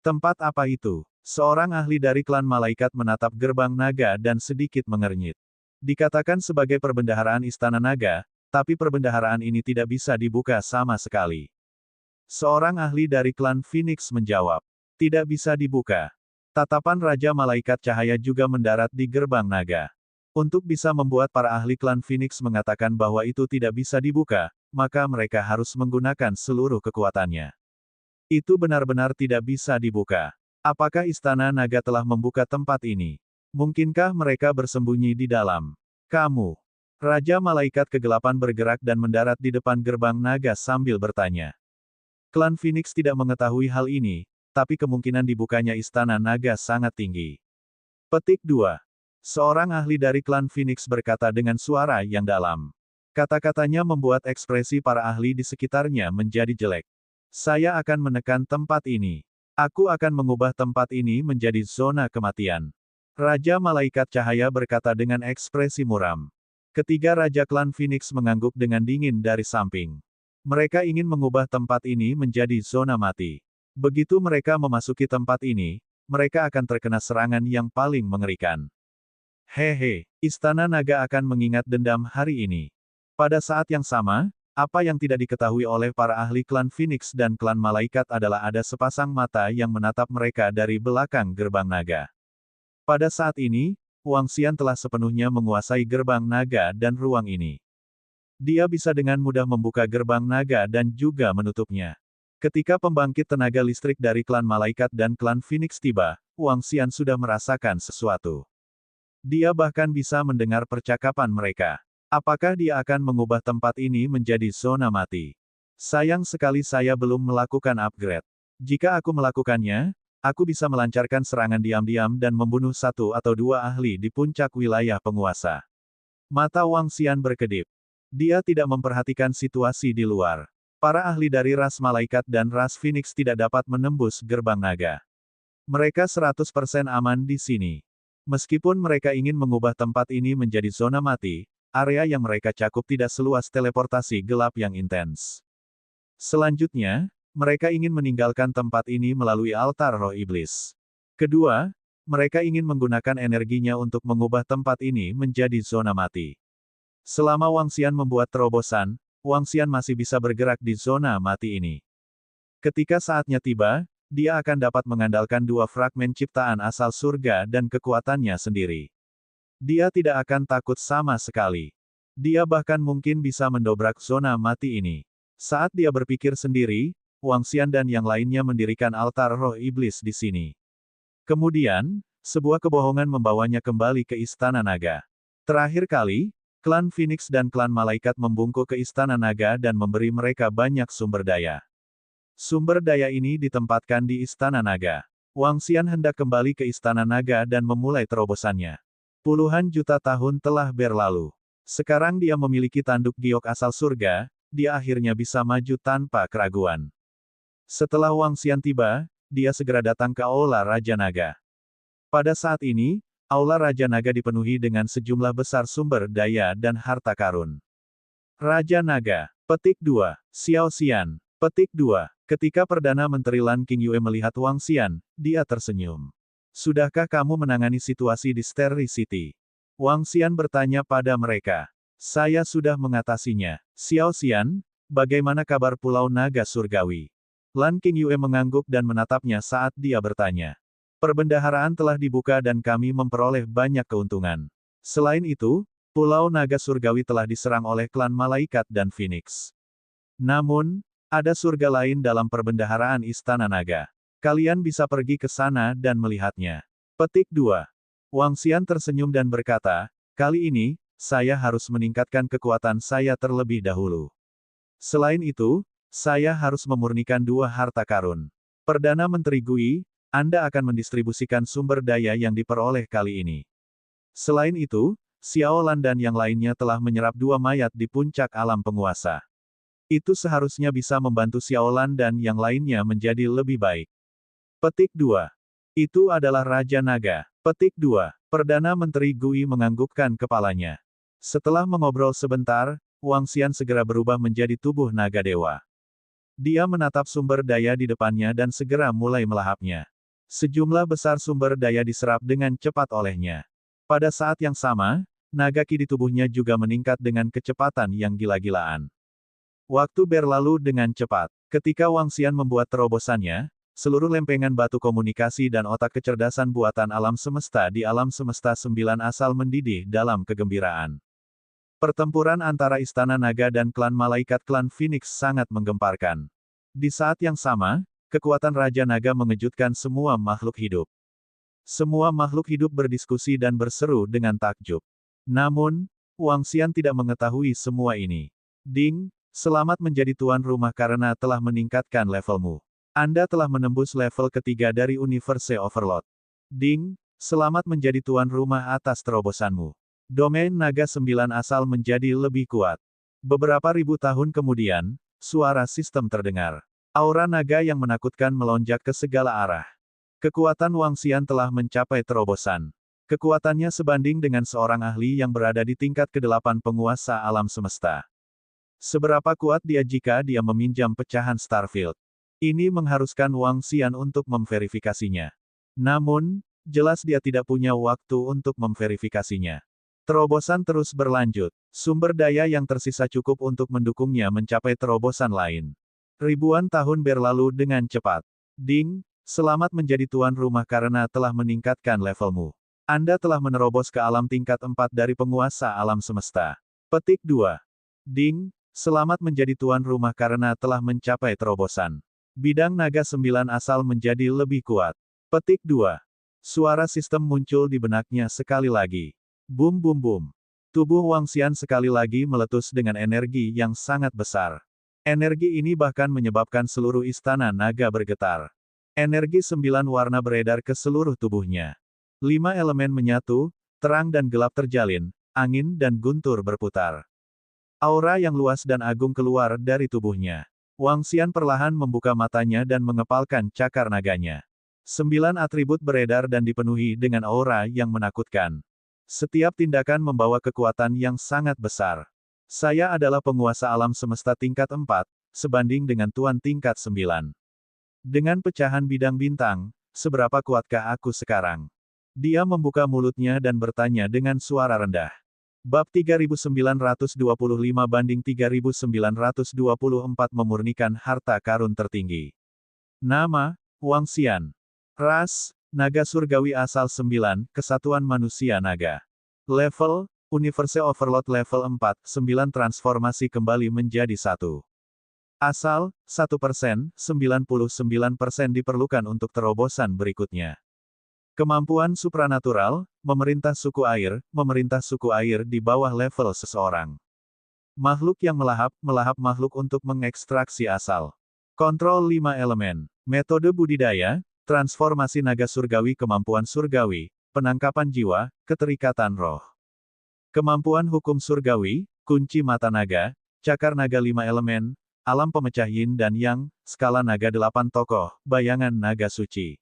Tempat apa itu? Seorang ahli dari klan malaikat menatap gerbang naga dan sedikit mengernyit. Dikatakan sebagai perbendaharaan Istana Naga, tapi perbendaharaan ini tidak bisa dibuka sama sekali. Seorang ahli dari klan Phoenix menjawab, tidak bisa dibuka. Tatapan Raja Malaikat Cahaya juga mendarat di gerbang naga. Untuk bisa membuat para ahli klan Phoenix mengatakan bahwa itu tidak bisa dibuka, maka mereka harus menggunakan seluruh kekuatannya. Itu benar-benar tidak bisa dibuka. Apakah Istana Naga telah membuka tempat ini? Mungkinkah mereka bersembunyi di dalam? Kamu. Raja Malaikat Kegelapan bergerak dan mendarat di depan gerbang naga sambil bertanya. Klan Phoenix tidak mengetahui hal ini, tapi kemungkinan dibukanya Istana Naga sangat tinggi. Petik 2. Seorang ahli dari klan Phoenix berkata dengan suara yang dalam. Kata-katanya membuat ekspresi para ahli di sekitarnya menjadi jelek. Saya akan menekan tempat ini. Aku akan mengubah tempat ini menjadi zona kematian. Raja Malaikat Cahaya berkata dengan ekspresi muram. Ketiga Raja Klan Phoenix mengangguk dengan dingin dari samping. Mereka ingin mengubah tempat ini menjadi zona mati. Begitu mereka memasuki tempat ini, mereka akan terkena serangan yang paling mengerikan. Hehe, Istana Naga akan mengingat dendam hari ini. Pada saat yang sama, apa yang tidak diketahui oleh para ahli klan Phoenix dan klan Malaikat adalah ada sepasang mata yang menatap mereka dari belakang gerbang naga. Pada saat ini, Wang Xian telah sepenuhnya menguasai gerbang naga dan ruang ini. Dia bisa dengan mudah membuka gerbang naga dan juga menutupnya. Ketika pembangkit tenaga listrik dari klan Malaikat dan klan Phoenix tiba, Wang Xian sudah merasakan sesuatu. Dia bahkan bisa mendengar percakapan mereka. Apakah dia akan mengubah tempat ini menjadi zona mati? Sayang sekali saya belum melakukan upgrade. Jika aku melakukannya, aku bisa melancarkan serangan diam-diam dan membunuh 1 atau 2 ahli di puncak wilayah penguasa. Mata Wang Xian berkedip. Dia tidak memperhatikan situasi di luar. Para ahli dari ras malaikat dan ras Phoenix tidak dapat menembus gerbang naga. Mereka 100% aman di sini. Meskipun mereka ingin mengubah tempat ini menjadi zona mati, area yang mereka cakup tidak seluas teleportasi gelap yang intens. Selanjutnya, mereka ingin meninggalkan tempat ini melalui altar roh iblis. Kedua, mereka ingin menggunakan energinya untuk mengubah tempat ini menjadi zona mati. Selama Wang Xian membuat terobosan, Wang Xian masih bisa bergerak di zona mati ini. Ketika saatnya tiba, dia akan dapat mengandalkan 2 fragmen ciptaan asal surga dan kekuatannya sendiri. Dia tidak akan takut sama sekali. Dia bahkan mungkin bisa mendobrak zona mati ini. Saat dia berpikir sendiri, Wang Xian dan yang lainnya mendirikan altar roh iblis di sini. Kemudian, sebuah kebohongan membawanya kembali ke Istana Naga. Terakhir kali, klan Phoenix dan klan Malaikat membungkuk ke Istana Naga dan memberi mereka banyak sumber daya. Sumber daya ini ditempatkan di Istana Naga. Wang Xian hendak kembali ke Istana Naga dan memulai terobosannya. Puluhan juta tahun telah berlalu. Sekarang dia memiliki tanduk giok asal surga, dia akhirnya bisa maju tanpa keraguan. Setelah Wang Xian tiba, dia segera datang ke Aula Raja Naga. Pada saat ini, Aula Raja Naga dipenuhi dengan sejumlah besar sumber daya dan harta karun. Raja Naga. Petik 2. Xiao Xian. Petik 2. Ketika Perdana Menteri Lan Qingyue melihat Wang Xian, dia tersenyum. Sudahkah kamu menangani situasi di Starry City? Wang Xian bertanya pada mereka. Saya sudah mengatasinya. Xiao Xian, bagaimana kabar Pulau Naga Surgawi? Lan Qingyue mengangguk dan menatapnya saat dia bertanya. Perbendaharaan telah dibuka dan kami memperoleh banyak keuntungan. Selain itu, Pulau Naga Surgawi telah diserang oleh klan Malaikat dan Phoenix. Namun, ada surga lain dalam perbendaharaan Istana Naga. Kalian bisa pergi ke sana dan melihatnya. Petik 2. Wang Xian tersenyum dan berkata, kali ini, saya harus meningkatkan kekuatan saya terlebih dahulu. Selain itu, saya harus memurnikan 2 harta karun. Perdana Menteri Gui, Anda akan mendistribusikan sumber daya yang diperoleh kali ini. Selain itu, Xiao Lan dan yang lainnya telah menyerap 2 mayat di puncak alam penguasa. Itu seharusnya bisa membantu Xiao Lan dan yang lainnya menjadi lebih baik. Petik 2. Itu adalah Raja Naga. Petik 2. Perdana Menteri Gui menganggukkan kepalanya. Setelah mengobrol sebentar, Wang Xian segera berubah menjadi tubuh naga dewa. Dia menatap sumber daya di depannya dan segera mulai melahapnya. Sejumlah besar sumber daya diserap dengan cepat olehnya. Pada saat yang sama, naga ki di tubuhnya juga meningkat dengan kecepatan yang gila-gilaan. Waktu berlalu dengan cepat. Ketika Wang Xian membuat terobosannya, seluruh lempengan batu komunikasi dan otak kecerdasan buatan alam semesta di alam semesta 9 asal mendidih dalam kegembiraan. Pertempuran antara Istana Naga dan klan Malaikat klan Phoenix sangat menggemparkan. Di saat yang sama, kekuatan Raja Naga mengejutkan semua makhluk hidup. Semua makhluk hidup berdiskusi dan berseru dengan takjub. Namun, Wang Xian tidak mengetahui semua ini. Ding, selamat menjadi tuan rumah karena telah meningkatkan levelmu. Anda telah menembus level ketiga dari Universe Overload. Ding, selamat menjadi tuan rumah atas terobosanmu. Domain naga 9 asal menjadi lebih kuat. Beberapa ribu tahun kemudian, suara sistem terdengar. Aura naga yang menakutkan melonjak ke segala arah. Kekuatan Wang Xian telah mencapai terobosan. Kekuatannya sebanding dengan seorang ahli yang berada di tingkat ke-8 penguasa alam semesta. Seberapa kuat dia jika dia meminjam pecahan Starfield? Ini mengharuskan Wang Xian untuk memverifikasinya. Namun, jelas dia tidak punya waktu untuk memverifikasinya. Terobosan terus berlanjut. Sumber daya yang tersisa cukup untuk mendukungnya mencapai terobosan lain. Ribuan tahun berlalu dengan cepat. Ding, selamat menjadi tuan rumah karena telah meningkatkan levelmu. Anda telah menerobos ke alam tingkat 4 dari penguasa alam semesta. Petik 2. Ding, selamat menjadi tuan rumah karena telah mencapai terobosan. Bidang naga 9 asal menjadi lebih kuat. Petik 2. Suara sistem muncul di benaknya sekali lagi. Bum bum bum. Tubuh Wang Xian sekali lagi meletus dengan energi yang sangat besar. Energi ini bahkan menyebabkan seluruh istana naga bergetar. Energi 9 warna beredar ke seluruh tubuhnya. 5 elemen menyatu, terang dan gelap terjalin, angin dan guntur berputar. Aura yang luas dan agung keluar dari tubuhnya. Wang Xian perlahan membuka matanya dan mengepalkan cakar naganya. 9 atribut beredar dan dipenuhi dengan aura yang menakutkan. Setiap tindakan membawa kekuatan yang sangat besar. Saya adalah penguasa alam semesta tingkat 4, sebanding dengan tuan tingkat 9. Dengan pecahan bidang bintang, seberapa kuatkah aku sekarang? Dia membuka mulutnya dan bertanya dengan suara rendah. Bab 3925 banding 3924 memurnikan harta karun tertinggi. Nama, Wang Xian. Ras, naga surgawi asal 9, kesatuan manusia naga. Level, Universe Overload level 4, 9 transformasi kembali menjadi 1. Asal, 1%, 99% diperlukan untuk terobosan berikutnya. Kemampuan supranatural, memerintah suku air di bawah level seseorang. Makhluk yang melahap makhluk untuk mengekstraksi asal. Kontrol 5 elemen. Metode budidaya, transformasi naga surgawi, kemampuan surgawi, penangkapan jiwa, keterikatan roh. Kemampuan hukum surgawi, kunci mata naga, cakar naga 5 elemen, alam pemecah yin dan yang, skala naga 8 tokoh, bayangan naga suci.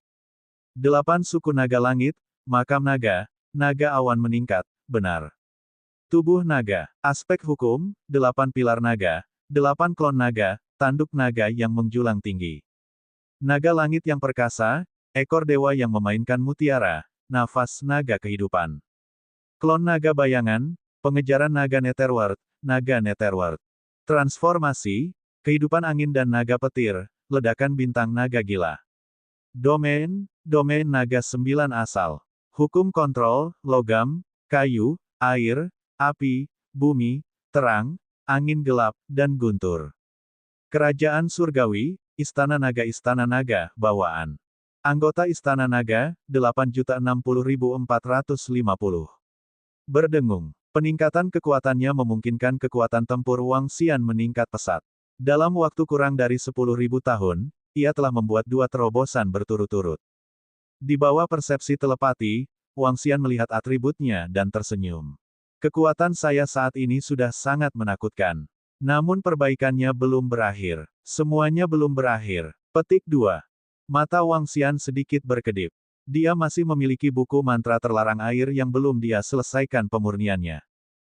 8 suku naga langit, makam naga, naga awan meningkat, benar. Tubuh naga, aspek hukum, 8 pilar naga, 8 klon naga, tanduk naga yang menjulang tinggi. Naga langit yang perkasa, ekor dewa yang memainkan mutiara, nafas naga kehidupan. Klon naga bayangan, pengejaran naga Netherworld. Transformasi, kehidupan angin dan naga petir, ledakan bintang naga gila. Domain naga 9 asal. Hukum kontrol, logam, kayu, air, api, bumi, terang, angin gelap, dan guntur. Kerajaan surgawi, istana naga bawaan. Anggota istana naga, 8.060.450. Berdengung. Peningkatan kekuatannya memungkinkan kekuatan tempur Wang Xian meningkat pesat. Dalam waktu kurang dari 10.000 tahun, ia telah membuat 2 terobosan berturut-turut. Di bawah persepsi telepati, Wang Xian melihat atributnya dan tersenyum. Kekuatan saya saat ini sudah sangat menakutkan. Namun perbaikannya belum berakhir. Semuanya belum berakhir. Petik 2. Mata Wang Xian sedikit berkedip. Dia masih memiliki buku mantra terlarang air yang belum dia selesaikan pemurniannya.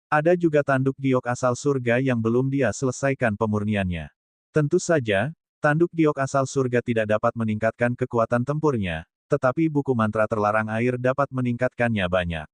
Ada juga tanduk giok asal surga yang belum dia selesaikan pemurniannya. Tentu saja, tanduk giok asal surga tidak dapat meningkatkan kekuatan tempurnya, tetapi buku mantra terlarang air dapat meningkatkannya banyak.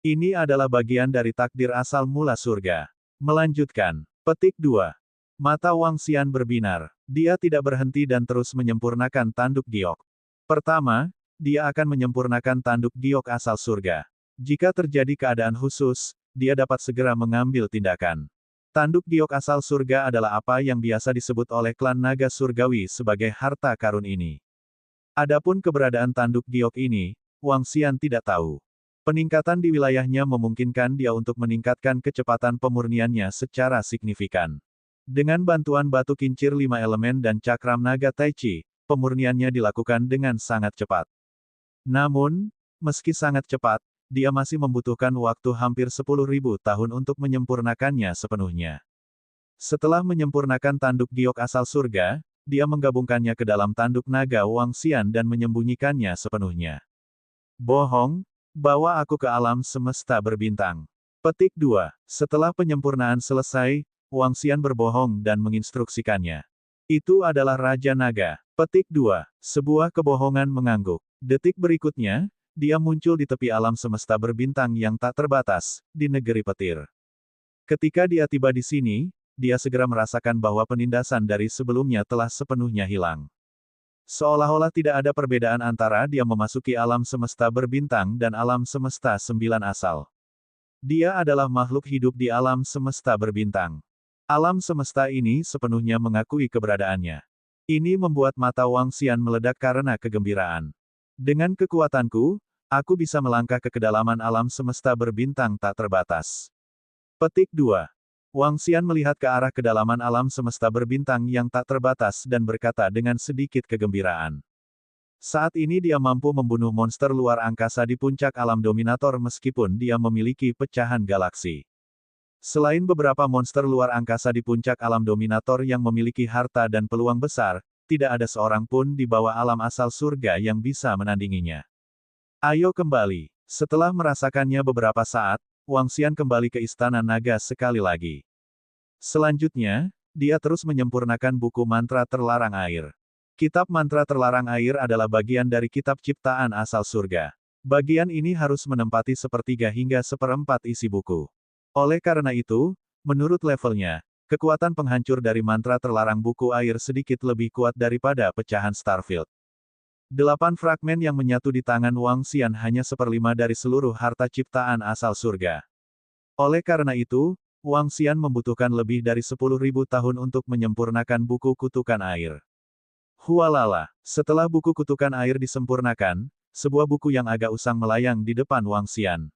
Ini adalah bagian dari takdir asal mula surga. Melanjutkan. Petik 2. Mata Wang Xian berbinar. Dia tidak berhenti dan terus menyempurnakan tanduk giok. Pertama, dia akan menyempurnakan tanduk giok asal surga. Jika terjadi keadaan khusus, dia dapat segera mengambil tindakan. Tanduk giok asal surga adalah apa yang biasa disebut oleh klan naga surgawi sebagai harta karun ini. Adapun keberadaan tanduk giok ini, Wang Xian tidak tahu. Peningkatan di wilayahnya memungkinkan dia untuk meningkatkan kecepatan pemurniannya secara signifikan. Dengan bantuan batu kincir 5 elemen dan cakram naga Tai Chi, pemurniannya dilakukan dengan sangat cepat. Namun, meski sangat cepat, dia masih membutuhkan waktu hampir 10.000 tahun untuk menyempurnakannya sepenuhnya. Setelah menyempurnakan tanduk giok asal surga, dia menggabungkannya ke dalam tanduk naga Wang Xian dan menyembunyikannya sepenuhnya. Bohong, bawa aku ke alam semesta berbintang. Petik 2. Setelah penyempurnaan selesai, Wang Xian berbohong dan menginstruksikannya. Itu adalah Raja Naga. Petik 2. Sebuah kebohongan mengangguk. Detik berikutnya, dia muncul di tepi alam semesta berbintang yang tak terbatas, di negeri petir. Ketika dia tiba di sini, dia segera merasakan bahwa penindasan dari sebelumnya telah sepenuhnya hilang. Seolah-olah tidak ada perbedaan antara dia memasuki alam semesta berbintang dan alam semesta 9 asal. Dia adalah makhluk hidup di alam semesta berbintang. Alam semesta ini sepenuhnya mengakui keberadaannya. Ini membuat mata Wang Xian meledak karena kegembiraan. Dengan kekuatanku, aku bisa melangkah ke kedalaman alam semesta berbintang tak terbatas. Petik 2. Wang Xian melihat ke arah kedalaman alam semesta berbintang yang tak terbatas dan berkata dengan sedikit kegembiraan. Saat ini dia mampu membunuh monster luar angkasa di puncak alam dominator meskipun dia memiliki pecahan galaksi. Selain beberapa monster luar angkasa di puncak alam dominator yang memiliki harta dan peluang besar, tidak ada seorang pun di bawah alam asal surga yang bisa menandinginya. Ayo kembali. Setelah merasakannya beberapa saat, Wang Xian kembali ke Istana Naga sekali lagi. Selanjutnya, dia terus menyempurnakan buku mantra terlarang air. Kitab mantra terlarang air adalah bagian dari kitab ciptaan asal surga. Bagian ini harus menempati sepertiga hingga seperempat isi buku. Oleh karena itu, menurut levelnya, kekuatan penghancur dari mantra terlarang buku air sedikit lebih kuat daripada pecahan Starfield. 8 fragmen yang menyatu di tangan Wang Xian hanya seperlima dari seluruh harta ciptaan asal surga. Oleh karena itu, Wang Xian membutuhkan lebih dari 10.000 tahun untuk menyempurnakan buku kutukan air. Hualala, setelah buku kutukan air disempurnakan, sebuah buku yang agak usang melayang di depan Wang Xian.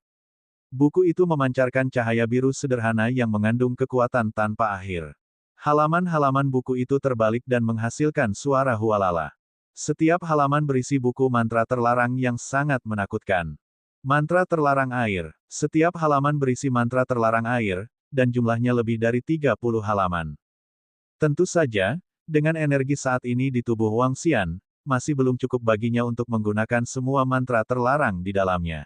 Buku itu memancarkan cahaya biru sederhana yang mengandung kekuatan tanpa akhir. Halaman-halaman buku itu terbalik dan menghasilkan suara hualala. Setiap halaman berisi buku mantra terlarang yang sangat menakutkan. Mantra terlarang air. Setiap halaman berisi mantra terlarang air, dan jumlahnya lebih dari 30 halaman. Tentu saja, dengan energi saat ini di tubuh Wang Xian, masih belum cukup baginya untuk menggunakan semua mantra terlarang di dalamnya.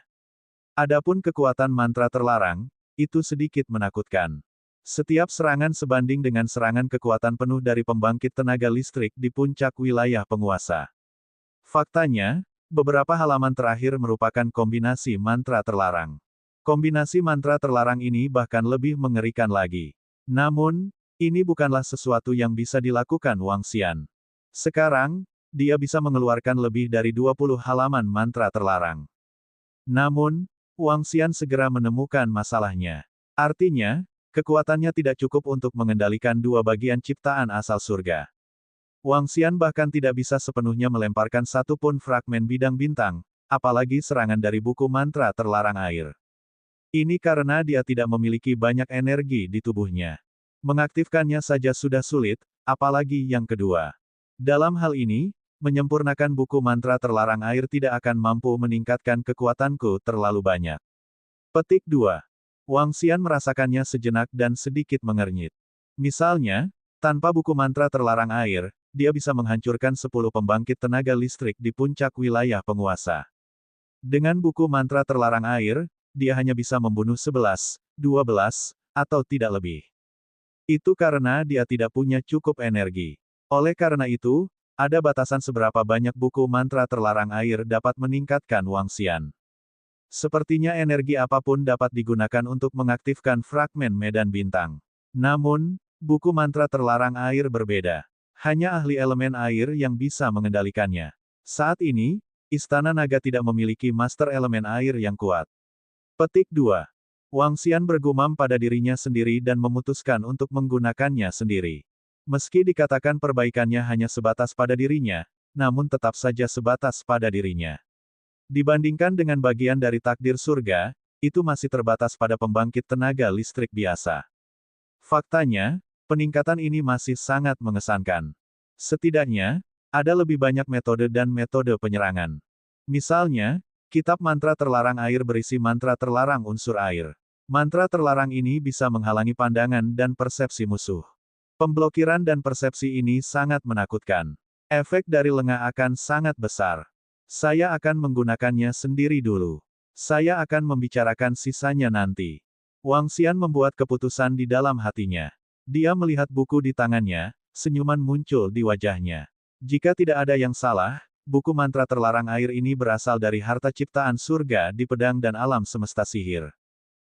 Adapun kekuatan mantra terlarang, itu sedikit menakutkan. Setiap serangan sebanding dengan serangan kekuatan penuh dari pembangkit tenaga listrik di puncak wilayah penguasa. Faktanya, beberapa halaman terakhir merupakan kombinasi mantra terlarang. Kombinasi mantra terlarang ini bahkan lebih mengerikan lagi. Namun, ini bukanlah sesuatu yang bisa dilakukan Wang Xian. Sekarang, dia bisa mengeluarkan lebih dari 20 halaman mantra terlarang. Namun, Wang Xian segera menemukan masalahnya. Artinya, kekuatannya tidak cukup untuk mengendalikan dua bagian ciptaan asal surga. Wang Xian bahkan tidak bisa sepenuhnya melemparkan satu pun fragmen bidang bintang, apalagi serangan dari buku mantra terlarang air. Ini karena dia tidak memiliki banyak energi di tubuhnya. Mengaktifkannya saja sudah sulit, apalagi yang kedua. Dalam hal ini, menyempurnakan buku mantra terlarang air tidak akan mampu meningkatkan kekuatanku terlalu banyak. Petik 2. Wang Xian merasakannya sejenak dan sedikit mengernyit. Misalnya, tanpa buku mantra terlarang air, dia bisa menghancurkan 10 pembangkit tenaga listrik di puncak wilayah penguasa. Dengan buku mantra terlarang air, dia hanya bisa membunuh 11, 12, atau tidak lebih. Itu karena dia tidak punya cukup energi. Oleh karena itu, ada batasan seberapa banyak buku mantra terlarang air dapat meningkatkan Wang Xian. Sepertinya energi apapun dapat digunakan untuk mengaktifkan fragmen medan bintang. Namun, buku mantra terlarang air berbeda. Hanya ahli elemen air yang bisa mengendalikannya. Saat ini, Istana Naga tidak memiliki master elemen air yang kuat. Petik 2. Wang Xian bergumam pada dirinya sendiri dan memutuskan untuk menggunakannya sendiri. Meski dikatakan perbaikannya hanya sebatas pada dirinya, namun tetap saja sebatas pada dirinya. Dibandingkan dengan bagian dari takdir surga, itu masih terbatas pada pembangkit tenaga listrik biasa. Faktanya, peningkatan ini masih sangat mengesankan. Setidaknya, ada lebih banyak metode dan metode penyerangan. Misalnya, kitab mantra terlarang air berisi mantra terlarang unsur air. Mantra terlarang ini bisa menghalangi pandangan dan persepsi musuh. Pemblokiran dan persepsi ini sangat menakutkan. Efek dari lengah akan sangat besar. Saya akan menggunakannya sendiri dulu. Saya akan membicarakan sisanya nanti. Wang Xian membuat keputusan di dalam hatinya. Dia melihat buku di tangannya, senyuman muncul di wajahnya. Jika tidak ada yang salah, buku mantra terlarang air ini berasal dari harta ciptaan surga di pedang dan alam semesta sihir.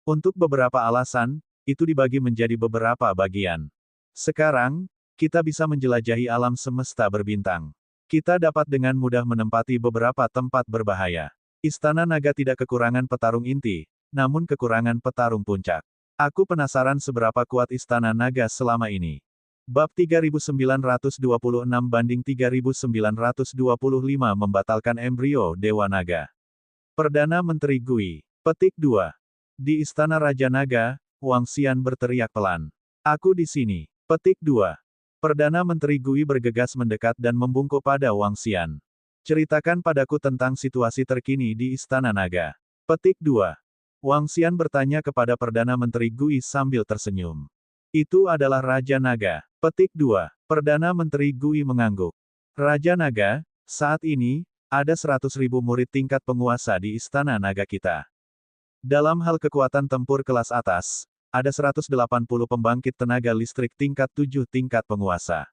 Untuk beberapa alasan, itu dibagi menjadi beberapa bagian. Sekarang, kita bisa menjelajahi alam semesta berbintang. Kita dapat dengan mudah menempati beberapa tempat berbahaya. Istana Naga tidak kekurangan petarung inti, namun kekurangan petarung puncak. Aku penasaran seberapa kuat Istana Naga selama ini. Bab 3926 banding 3925 membatalkan embrio Dewa Naga. Perdana Menteri Gui. Petik 2. Di Istana Raja Naga, Wang Xian berteriak pelan. Aku di sini. Petik 2. Perdana Menteri Gui bergegas mendekat dan membungkuk pada Wang Xian. Ceritakan padaku tentang situasi terkini di Istana Naga. Petik 2. Wang Xian bertanya kepada Perdana Menteri Gui sambil tersenyum. Itu adalah Raja Naga. Petik 2. Perdana Menteri Gui mengangguk. Raja Naga, saat ini, ada 100.000 murid tingkat penguasa di Istana Naga kita. Dalam hal kekuatan tempur kelas atas, ada 180 pembangkit tenaga listrik tingkat 7 tingkat penguasa.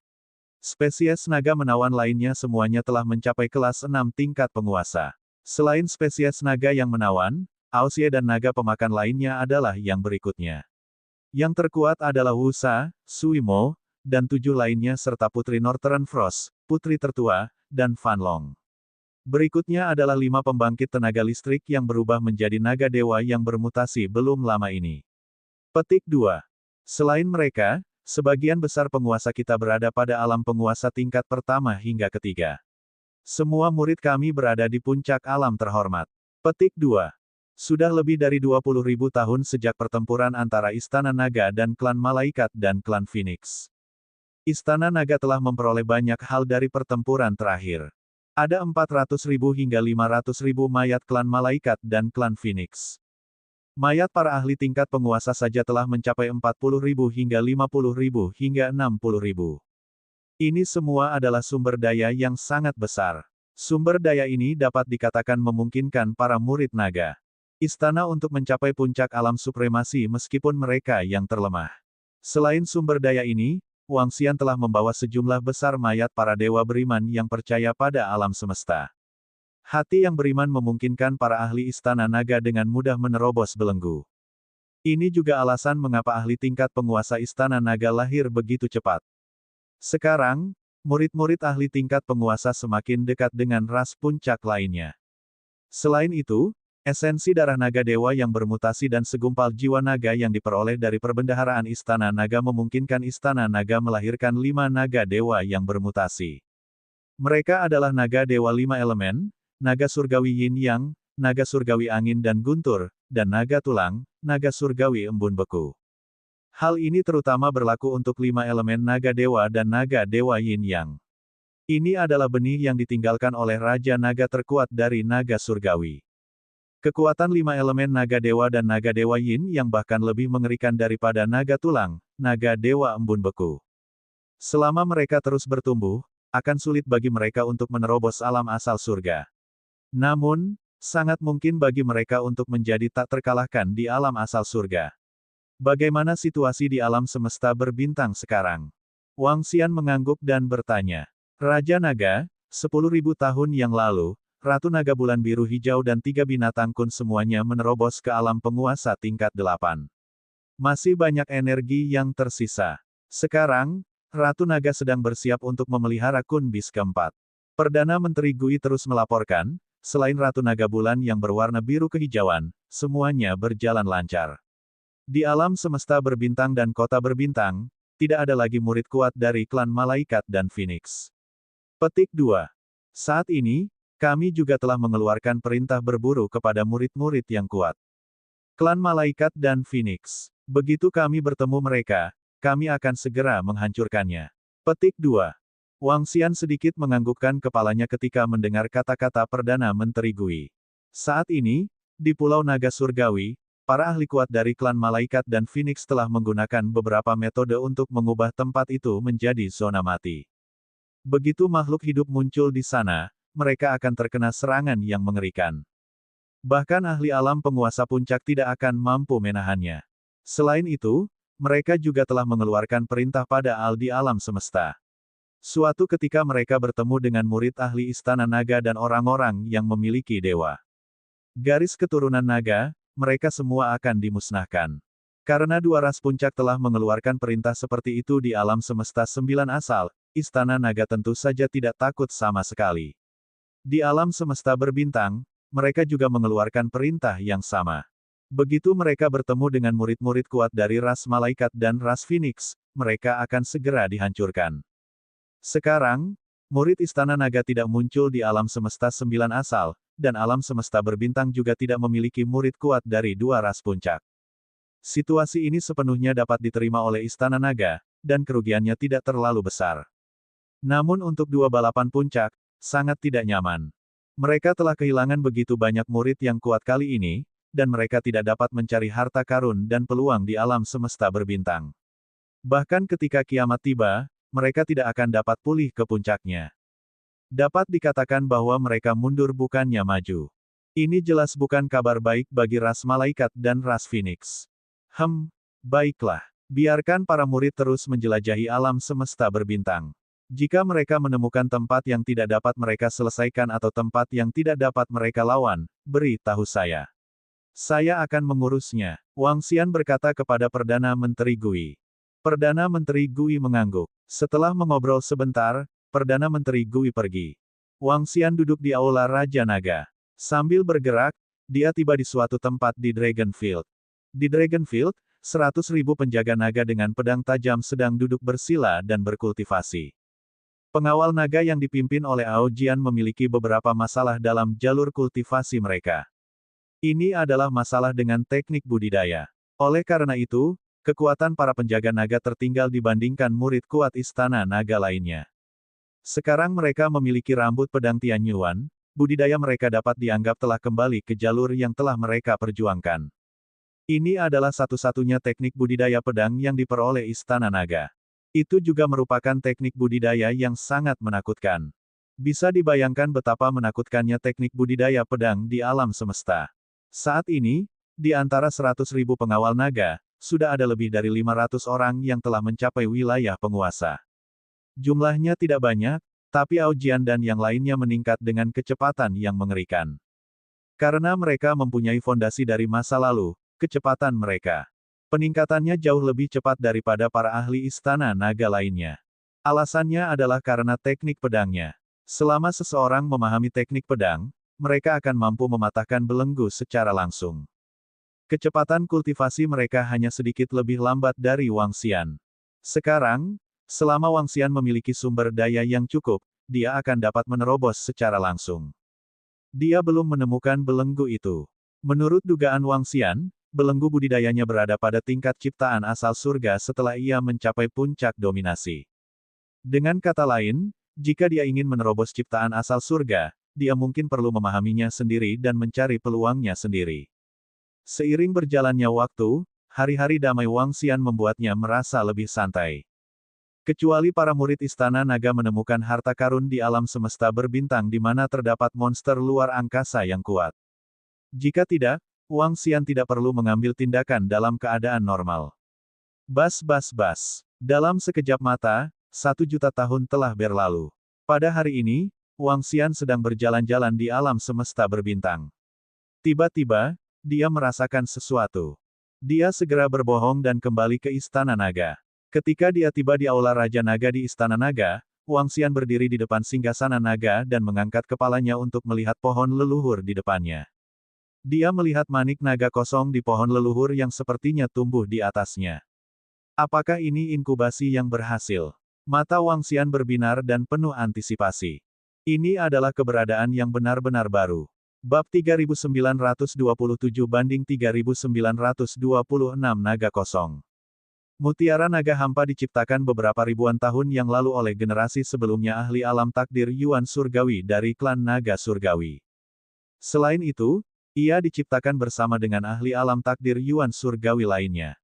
Spesies naga menawan lainnya semuanya telah mencapai kelas 6 tingkat penguasa. Selain spesies naga yang menawan, Aosie dan naga pemakan lainnya adalah yang berikutnya. Yang terkuat adalah Wusa, Suimo, dan 7 lainnya serta Putri Northern Frost, Putri tertua, dan Fan Long. Berikutnya adalah 5 pembangkit tenaga listrik yang berubah menjadi naga dewa yang bermutasi belum lama ini. Petik 2. Selain mereka, sebagian besar penguasa kita berada pada alam penguasa tingkat pertama hingga ketiga. Semua murid kami berada di puncak alam terhormat. Petik 2. Sudah lebih dari 20.000 tahun sejak pertempuran antara Istana Naga dan klan Malaikat dan klan Phoenix. Istana Naga telah memperoleh banyak hal dari pertempuran terakhir. Ada 400.000 hingga 500.000 mayat klan Malaikat dan klan Phoenix. Mayat para ahli tingkat penguasa saja telah mencapai 40.000 hingga 50.000 hingga 60.000. Ini semua adalah sumber daya yang sangat besar. Sumber daya ini dapat dikatakan memungkinkan para murid naga istana untuk mencapai puncak alam supremasi meskipun mereka yang terlemah. Selain sumber daya ini, Wang Xian telah membawa sejumlah besar mayat para dewa beriman yang percaya pada alam semesta. Hati yang beriman memungkinkan para ahli istana naga dengan mudah menerobos belenggu. Ini juga alasan mengapa ahli tingkat penguasa istana naga lahir begitu cepat. Sekarang, murid-murid ahli tingkat penguasa semakin dekat dengan ras puncak lainnya. Selain itu, esensi darah naga dewa yang bermutasi dan segumpal jiwa naga yang diperoleh dari perbendaharaan istana naga memungkinkan istana naga melahirkan 5 naga dewa yang bermutasi. Mereka adalah naga dewa 5 elemen, naga surgawi yin yang, naga surgawi angin dan guntur, dan naga tulang, naga surgawi embun beku. Hal ini terutama berlaku untuk 5 elemen naga dewa dan naga dewa yin yang. Ini adalah benih yang ditinggalkan oleh Raja Naga terkuat dari naga surgawi. Kekuatan 5 elemen naga dewa dan naga dewa yin yang bahkan lebih mengerikan daripada naga tulang, naga dewa embun beku. Selama mereka terus bertumbuh, akan sulit bagi mereka untuk menerobos alam asal surga. Namun, sangat mungkin bagi mereka untuk menjadi tak terkalahkan di alam asal surga. Bagaimana situasi di alam semesta berbintang sekarang? Wang Xian mengangguk dan bertanya. Raja Naga, 10.000 tahun yang lalu, Ratu Naga Bulan Biru Hijau dan 3 binatang kun semuanya menerobos ke alam penguasa tingkat 8. Masih banyak energi yang tersisa. Sekarang, Ratu Naga sedang bersiap untuk memelihara kun bis keempat. Perdana Menteri Gui terus melaporkan, selain Ratu Naga Bulan yang berwarna biru kehijauan, semuanya berjalan lancar. Di alam semesta berbintang dan kota berbintang, tidak ada lagi murid kuat dari klan Malaikat dan Phoenix. Petik 2. Saat ini, kami juga telah mengeluarkan perintah berburu kepada murid-murid yang kuat. Klan Malaikat dan Phoenix. Begitu kami bertemu mereka, kami akan segera menghancurkannya. Petik 2. Wang Xian sedikit menganggukkan kepalanya ketika mendengar kata-kata Perdana Menteri Gui. Saat ini, di Pulau Naga Surgawi, para ahli kuat dari klan Malaikat dan Phoenix telah menggunakan beberapa metode untuk mengubah tempat itu menjadi zona mati. Begitu makhluk hidup muncul di sana, mereka akan terkena serangan yang mengerikan. Bahkan ahli alam penguasa puncak tidak akan mampu menahannya. Selain itu, mereka juga telah mengeluarkan perintah pada Al di alam semesta. Suatu ketika mereka bertemu dengan murid ahli istana naga dan orang-orang yang memiliki dewa. Garis keturunan naga, mereka semua akan dimusnahkan. Karena 2 ras puncak telah mengeluarkan perintah seperti itu di alam semesta 9 asal, istana naga tentu saja tidak takut sama sekali. Di alam semesta berbintang, mereka juga mengeluarkan perintah yang sama. Begitu mereka bertemu dengan murid-murid kuat dari ras Malaikat dan ras Phoenix, mereka akan segera dihancurkan. Sekarang, murid istana naga tidak muncul di alam semesta 9 asal, dan alam semesta berbintang juga tidak memiliki murid kuat dari 2 ras puncak. Situasi ini sepenuhnya dapat diterima oleh istana naga, dan kerugiannya tidak terlalu besar. Namun untuk 2 balapan puncak, sangat tidak nyaman. Mereka telah kehilangan begitu banyak murid yang kuat kali ini, dan mereka tidak dapat mencari harta karun dan peluang di alam semesta berbintang. Bahkan ketika kiamat tiba, mereka tidak akan dapat pulih ke puncaknya. Dapat dikatakan bahwa mereka mundur bukannya maju. Ini jelas bukan kabar baik bagi ras Malaikat dan ras Phoenix. Baiklah. Biarkan para murid terus menjelajahi alam semesta berbintang. Jika mereka menemukan tempat yang tidak dapat mereka selesaikan atau tempat yang tidak dapat mereka lawan, beri tahu saya. Saya akan mengurusnya. Wang Xian berkata kepada Perdana Menteri Gui. Perdana Menteri Gui mengangguk. Setelah mengobrol sebentar, Perdana Menteri Gui pergi. Wang Xian duduk di Aula Raja Naga. Sambil bergerak, dia tiba di suatu tempat di Dragonfield. Di Dragonfield, 100.000 penjaga naga dengan pedang tajam sedang duduk bersila dan berkultivasi. Pengawal naga yang dipimpin oleh Ao Jian memiliki beberapa masalah dalam jalur kultivasi mereka. Ini adalah masalah dengan teknik budidaya. Oleh karena itu, kekuatan para penjaga naga tertinggal dibandingkan murid kuat istana naga lainnya. Sekarang mereka memiliki rambut pedang Tianyuan, budidaya mereka dapat dianggap telah kembali ke jalur yang telah mereka perjuangkan. Ini adalah satu-satunya teknik budidaya pedang yang diperoleh istana naga. Itu juga merupakan teknik budidaya yang sangat menakutkan. Bisa dibayangkan betapa menakutkannya teknik budidaya pedang di alam semesta. Saat ini, di antara 100.000 pengawal naga, sudah ada lebih dari 500 orang yang telah mencapai wilayah penguasa. Jumlahnya tidak banyak, tapi Ao Jian dan yang lainnya meningkat dengan kecepatan yang mengerikan. Karena mereka mempunyai fondasi dari masa lalu, kecepatan mereka. Peningkatannya jauh lebih cepat daripada para ahli istana naga lainnya. Alasannya adalah karena teknik pedangnya. Selama seseorang memahami teknik pedang, mereka akan mampu mematahkan belenggu secara langsung. Kecepatan kultivasi mereka hanya sedikit lebih lambat dari Wang Xian. Sekarang, selama Wang Xian memiliki sumber daya yang cukup, dia akan dapat menerobos secara langsung. Dia belum menemukan belenggu itu. Menurut dugaan Wang Xian, belenggu budidayanya berada pada tingkat ciptaan asal surga setelah ia mencapai puncak dominasi. Dengan kata lain, jika dia ingin menerobos ciptaan asal surga, dia mungkin perlu memahaminya sendiri dan mencari peluangnya sendiri. Seiring berjalannya waktu, hari-hari damai Wang Xian membuatnya merasa lebih santai. Kecuali para murid istana naga menemukan harta karun di alam semesta berbintang di mana terdapat monster luar angkasa yang kuat. Jika tidak, Wang Xian tidak perlu mengambil tindakan dalam keadaan normal. Bas. Dalam sekejap mata, 1.000.000 tahun telah berlalu. Pada hari ini, Wang Xian sedang berjalan-jalan di alam semesta berbintang. Tiba-tiba, dia merasakan sesuatu. Dia segera berbohong dan kembali ke istana naga. Ketika dia tiba di Aula Raja Naga di Istana Naga, Wang Xian berdiri di depan singgasana naga dan mengangkat kepalanya untuk melihat pohon leluhur di depannya. Dia melihat manik naga kosong di pohon leluhur yang sepertinya tumbuh di atasnya. Apakah ini inkubasi yang berhasil? Mata Wang Xian berbinar dan penuh antisipasi. Ini adalah keberadaan yang benar-benar baru. Bab 3927 banding 3926 naga kosong. Mutiara naga hampa diciptakan beberapa ribuan tahun yang lalu oleh generasi sebelumnya ahli alam takdir Yuan Surgawi dari klan naga surgawi. Selain itu, ia diciptakan bersama dengan ahli alam takdir Yuan Surgawi lainnya.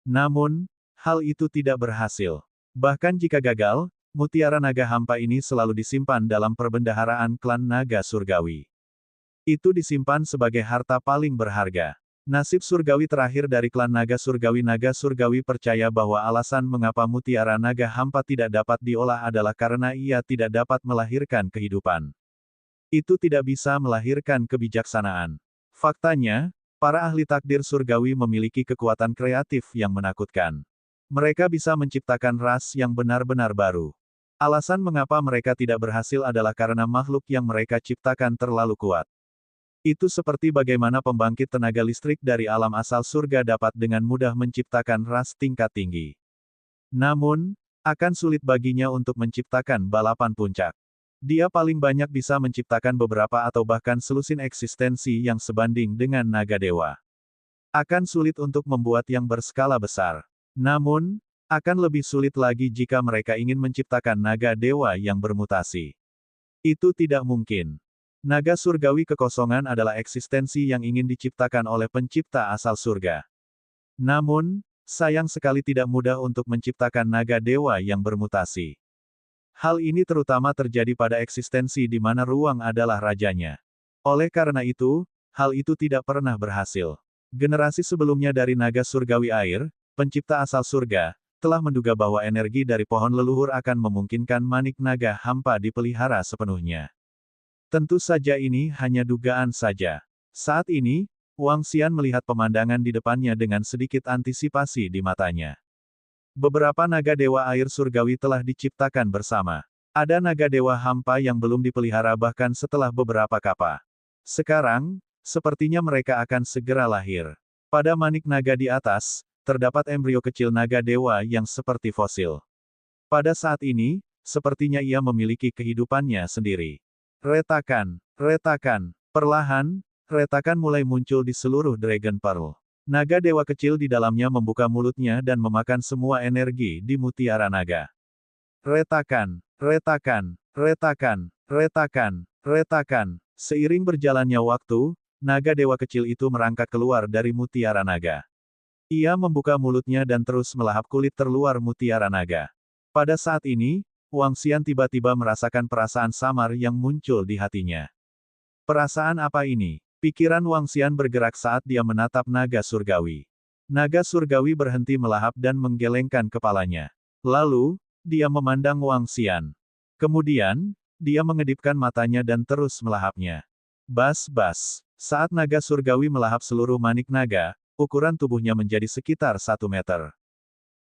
Namun, hal itu tidak berhasil. Bahkan jika gagal, mutiara naga hampa ini selalu disimpan dalam perbendaharaan klan naga surgawi. Itu disimpan sebagai harta paling berharga. Nasib surgawi terakhir dari klan naga surgawi percaya bahwa alasan mengapa mutiara naga hampa tidak dapat diolah adalah karena ia tidak dapat melahirkan kehidupan. Itu tidak bisa melahirkan kebijaksanaan. Faktanya, para ahli takdir surgawi memiliki kekuatan kreatif yang menakutkan. Mereka bisa menciptakan ras yang benar-benar baru. Alasan mengapa mereka tidak berhasil adalah karena makhluk yang mereka ciptakan terlalu kuat. Itu seperti bagaimana pembangkit tenaga listrik dari alam asal surga dapat dengan mudah menciptakan ras tingkat tinggi. Namun, akan sulit baginya untuk menciptakan balapan puncak. Dia paling banyak bisa menciptakan beberapa atau bahkan selusin eksistensi yang sebanding dengan naga dewa. Akan sulit untuk membuat yang berskala besar. Namun, akan lebih sulit lagi jika mereka ingin menciptakan naga dewa yang bermutasi. Itu tidak mungkin. Naga surgawi kekosongan adalah eksistensi yang ingin diciptakan oleh pencipta asal surga. Namun, sayang sekali tidak mudah untuk menciptakan naga dewa yang bermutasi. Hal ini terutama terjadi pada eksistensi di mana ruang adalah rajanya. Oleh karena itu, hal itu tidak pernah berhasil. Generasi sebelumnya dari naga surgawi air, pencipta asal surga, telah menduga bahwa energi dari pohon leluhur akan memungkinkan manik naga hampa dipelihara sepenuhnya. Tentu saja ini hanya dugaan saja. Saat ini, Wang Xian melihat pemandangan di depannya dengan sedikit antisipasi di matanya. Beberapa naga dewa air surgawi telah diciptakan bersama. Ada naga dewa hampa yang belum dipelihara bahkan setelah beberapa kapa. Sekarang, sepertinya mereka akan segera lahir. Pada manik naga di atas, terdapat embrio kecil naga dewa yang seperti fosil. Pada saat ini, sepertinya ia memiliki kehidupannya sendiri. Retakan, retakan, perlahan, retakan mulai muncul di seluruh Dragon Pearl. Naga dewa kecil di dalamnya membuka mulutnya dan memakan semua energi di mutiara naga. Retakan, retakan, retakan, retakan, retakan. Seiring berjalannya waktu, naga dewa kecil itu merangkak keluar dari mutiara naga. Ia membuka mulutnya dan terus melahap kulit terluar mutiara naga. Pada saat ini, Wang Xian tiba-tiba merasakan perasaan samar yang muncul di hatinya. Perasaan apa ini? Pikiran Wang Xian bergerak saat dia menatap naga surgawi. Naga surgawi berhenti melahap dan menggelengkan kepalanya. Lalu, dia memandang Wang Xian. Kemudian, dia mengedipkan matanya dan terus melahapnya. Bas-bas. Saat naga surgawi melahap seluruh manik naga, ukuran tubuhnya menjadi sekitar 1 meter.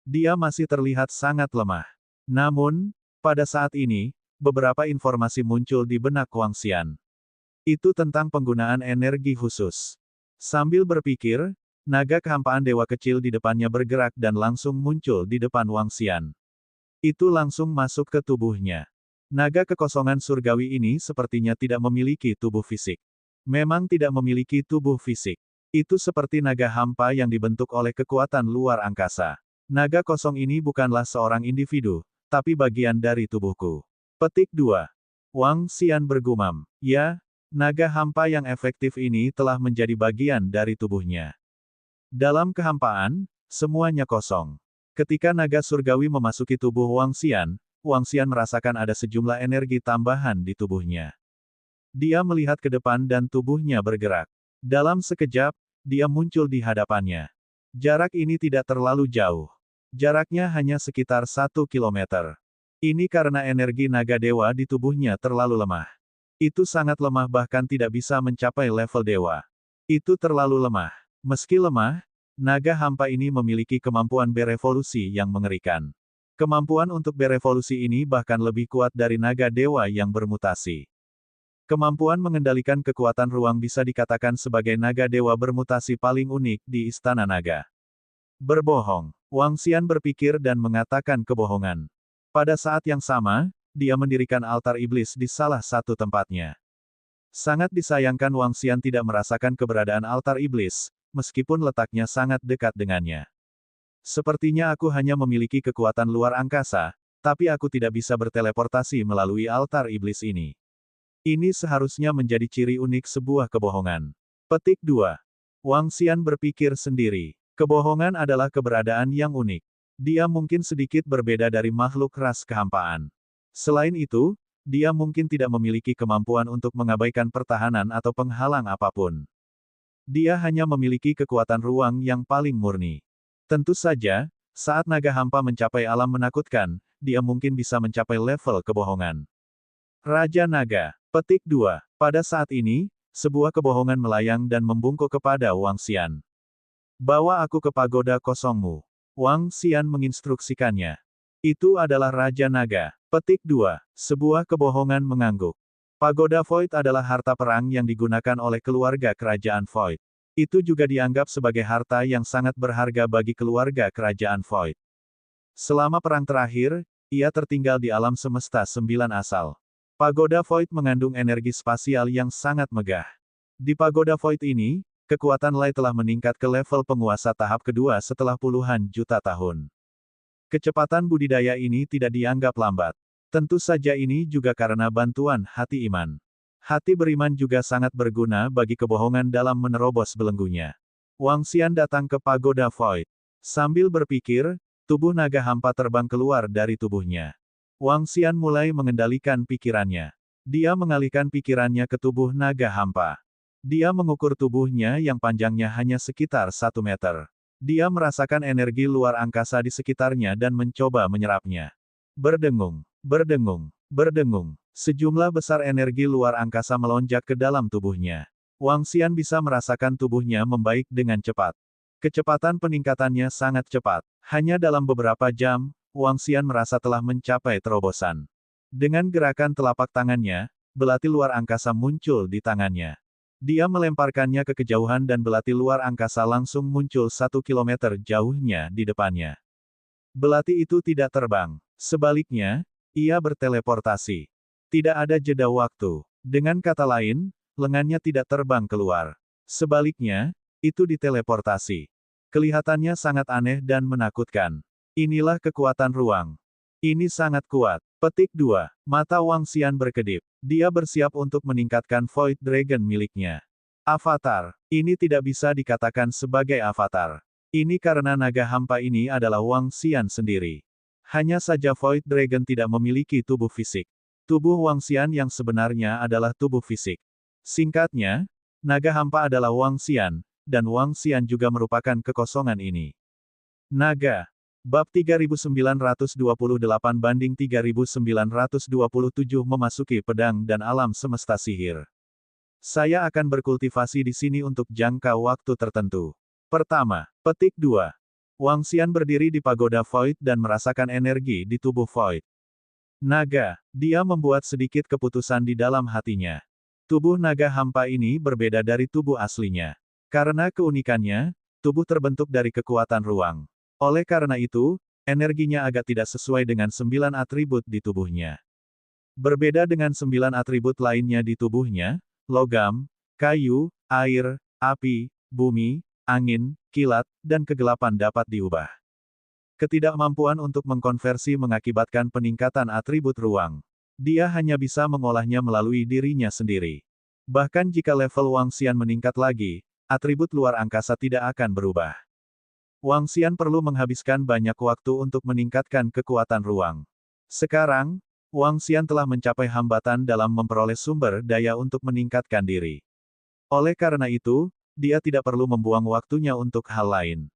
Dia masih terlihat sangat lemah. Namun, pada saat ini, beberapa informasi muncul di benak Wang Xian. Itu tentang penggunaan energi khusus. Sambil berpikir, naga kehampaan dewa kecil di depannya bergerak dan langsung muncul di depan Wang Xian. Itu langsung masuk ke tubuhnya. Naga kekosongan surgawi ini sepertinya tidak memiliki tubuh fisik. Memang tidak memiliki tubuh fisik. Itu seperti naga hampa yang dibentuk oleh kekuatan luar angkasa. Naga kosong ini bukanlah seorang individu, tapi bagian dari tubuhku. Petik 2. Wang Xian bergumam. Ya, naga hampa yang efektif ini telah menjadi bagian dari tubuhnya. Dalam kehampaan, semuanya kosong. Ketika naga surgawi memasuki tubuh Wang Xian merasakan ada sejumlah energi tambahan di tubuhnya. Dia melihat ke depan dan tubuhnya bergerak. Dalam sekejap, dia muncul di hadapannya. Jarak ini tidak terlalu jauh. Jaraknya hanya sekitar 1 kilometer. Ini karena energi naga dewa di tubuhnya terlalu lemah. Itu sangat lemah bahkan tidak bisa mencapai level dewa. Itu terlalu lemah. Meski lemah, naga hampa ini memiliki kemampuan berevolusi yang mengerikan. Kemampuan untuk berevolusi ini bahkan lebih kuat dari naga dewa yang bermutasi. Kemampuan mengendalikan kekuatan ruang bisa dikatakan sebagai naga dewa bermutasi paling unik di Istana Naga. Berbohong. Wang Xian berpikir dan mengatakan kebohongan. Pada saat yang sama, dia mendirikan altar iblis di salah satu tempatnya. Sangat disayangkan Wang Xian tidak merasakan keberadaan altar iblis, meskipun letaknya sangat dekat dengannya. Sepertinya aku hanya memiliki kekuatan luar angkasa, tapi aku tidak bisa berteleportasi melalui altar iblis ini. Ini seharusnya menjadi ciri unik sebuah kebohongan. Petik 2. Wang Xian berpikir sendiri. Kebohongan adalah keberadaan yang unik. Dia mungkin sedikit berbeda dari makhluk ras kehampaan. Selain itu, dia mungkin tidak memiliki kemampuan untuk mengabaikan pertahanan atau penghalang apapun. Dia hanya memiliki kekuatan ruang yang paling murni. Tentu saja, saat naga hampa mencapai alam menakutkan, dia mungkin bisa mencapai level kebohongan. Raja Naga. Petik 2. Pada saat ini, sebuah kebohongan melayang dan membungkuk kepada Wang Xian. Bawa aku ke pagoda kosongmu. Wang Xian menginstruksikannya. Itu adalah Raja Naga. Petik 2. Sebuah kebohongan mengangguk. Pagoda Void adalah harta perang yang digunakan oleh keluarga kerajaan Void. Itu juga dianggap sebagai harta yang sangat berharga bagi keluarga kerajaan Void. Selama perang terakhir, ia tertinggal di alam semesta 9 asal. Pagoda Void mengandung energi spasial yang sangat megah. Di Pagoda Void ini, kekuatan Lai telah meningkat ke level penguasa tahap kedua setelah puluhan juta tahun. Kecepatan budidaya ini tidak dianggap lambat. Tentu saja ini juga karena bantuan hati iman. Hati beriman juga sangat berguna bagi kebohongan dalam menerobos belenggunya. Wang Xian datang ke Pagoda Void. Sambil berpikir, tubuh naga hampa terbang keluar dari tubuhnya. Wang Xian mulai mengendalikan pikirannya. Dia mengalihkan pikirannya ke tubuh naga hampa. Dia mengukur tubuhnya yang panjangnya hanya sekitar 1 meter. Dia merasakan energi luar angkasa di sekitarnya dan mencoba menyerapnya. Berdengung, berdengung, berdengung. Sejumlah besar energi luar angkasa melonjak ke dalam tubuhnya. Wang Xian bisa merasakan tubuhnya membaik dengan cepat. Kecepatan peningkatannya sangat cepat. Hanya dalam beberapa jam, Wang Xian merasa telah mencapai terobosan. Dengan gerakan telapak tangannya, belati luar angkasa muncul di tangannya. Dia melemparkannya ke kejauhan dan belati luar angkasa langsung muncul 1 kilometer jauhnya di depannya. Belati itu tidak terbang. Sebaliknya, ia berteleportasi. Tidak ada jeda waktu. Dengan kata lain, lengannya tidak terbang keluar. Sebaliknya, itu diteleportasi. Kelihatannya sangat aneh dan menakutkan. Inilah kekuatan ruang. Ini sangat kuat. Petik 2. Mata Wang Xian berkedip. Dia bersiap untuk meningkatkan Void Dragon miliknya. Avatar. Ini tidak bisa dikatakan sebagai avatar. Ini karena naga hampa ini adalah Wang Xian sendiri. Hanya saja Void Dragon tidak memiliki tubuh fisik. Tubuh Wang Xian yang sebenarnya adalah tubuh fisik. Singkatnya, naga hampa adalah Wang Xian, dan Wang Xian juga merupakan kekosongan ini. Naga. Bab 3928 banding 3927 memasuki pedang dan alam semesta sihir. Saya akan berkultivasi di sini untuk jangka waktu tertentu. Pertama, petik 2. Wang Xian berdiri di pagoda Void dan merasakan energi di tubuh Void. Naga, dia membuat sedikit keputusan di dalam hatinya. Tubuh naga hampa ini berbeda dari tubuh aslinya. Karena keunikannya, tubuh terbentuk dari kekuatan ruang. Oleh karena itu, energinya agak tidak sesuai dengan 9 atribut di tubuhnya. Berbeda dengan 9 atribut lainnya di tubuhnya, logam, kayu, air, api, bumi, angin, kilat, dan kegelapan dapat diubah. Ketidakmampuan untuk mengkonversi mengakibatkan peningkatan atribut ruang. Dia hanya bisa mengolahnya melalui dirinya sendiri. Bahkan jika level Wang Xian meningkat lagi, atribut luar angkasa tidak akan berubah. Wang Xian perlu menghabiskan banyak waktu untuk meningkatkan kekuatan ruang. Sekarang, Wang Xian telah mencapai hambatan dalam memperoleh sumber daya untuk meningkatkan diri. Oleh karena itu, dia tidak perlu membuang waktunya untuk hal lain.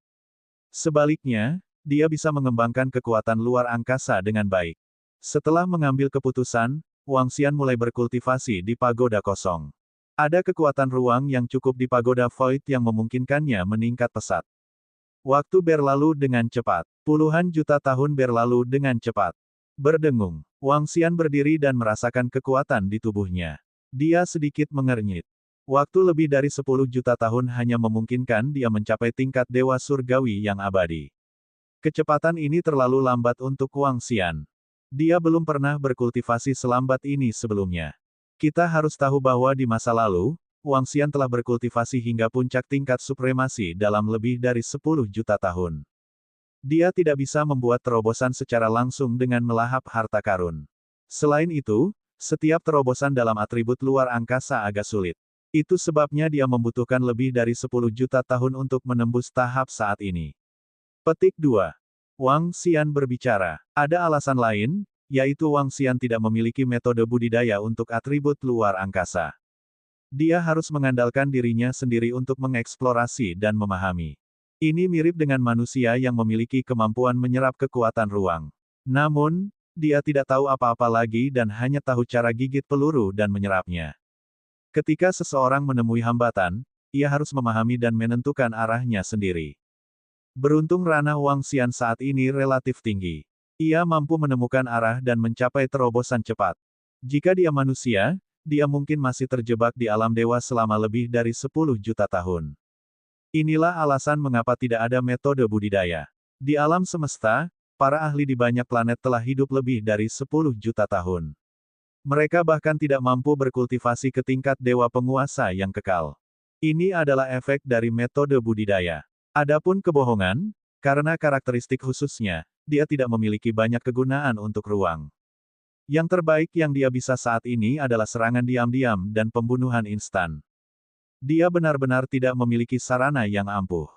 Sebaliknya, dia bisa mengembangkan kekuatan luar angkasa dengan baik. Setelah mengambil keputusan, Wang Xian mulai berkultivasi di pagoda kosong. Ada kekuatan ruang yang cukup di pagoda Void yang memungkinkannya meningkat pesat. Waktu berlalu dengan cepat. Puluhan juta tahun berlalu dengan cepat. Berdengung, Wang Xian berdiri dan merasakan kekuatan di tubuhnya. Dia sedikit mengernyit. Waktu lebih dari 10 juta tahun hanya memungkinkan dia mencapai tingkat dewa surgawi yang abadi. Kecepatan ini terlalu lambat untuk Wang Xian. Dia belum pernah berkultivasi selambat ini sebelumnya. Kita harus tahu bahwa di masa lalu, Wang Xian telah berkultivasi hingga puncak tingkat supremasi dalam lebih dari 10 juta tahun. Dia tidak bisa membuat terobosan secara langsung dengan melahap harta karun. Selain itu, setiap terobosan dalam atribut luar angkasa agak sulit. Itu sebabnya dia membutuhkan lebih dari 10 juta tahun untuk menembus tahap saat ini. Petik 2. Wang Xian berbicara. Ada alasan lain, yaitu Wang Xian tidak memiliki metode budidaya untuk atribut luar angkasa. Dia harus mengandalkan dirinya sendiri untuk mengeksplorasi dan memahami. Ini mirip dengan manusia yang memiliki kemampuan menyerap kekuatan ruang. Namun, dia tidak tahu apa-apa lagi dan hanya tahu cara gigit peluru dan menyerapnya. Ketika seseorang menemui hambatan, ia harus memahami dan menentukan arahnya sendiri. Beruntung ranah Wang Xian saat ini relatif tinggi. Ia mampu menemukan arah dan mencapai terobosan cepat. Jika dia manusia, dia mungkin masih terjebak di alam dewa selama lebih dari 10 juta tahun. Inilah alasan mengapa tidak ada metode budidaya. Di alam semesta, para ahli di banyak planet telah hidup lebih dari 10 juta tahun. Mereka bahkan tidak mampu berkultivasi ke tingkat dewa penguasa yang kekal. Ini adalah efek dari metode budidaya. Adapun kebohongan, karena karakteristik khususnya, dia tidak memiliki banyak kegunaan untuk ruang. Yang terbaik yang dia bisa saat ini adalah serangan diam-diam dan pembunuhan instan. Dia benar-benar tidak memiliki sarana yang ampuh.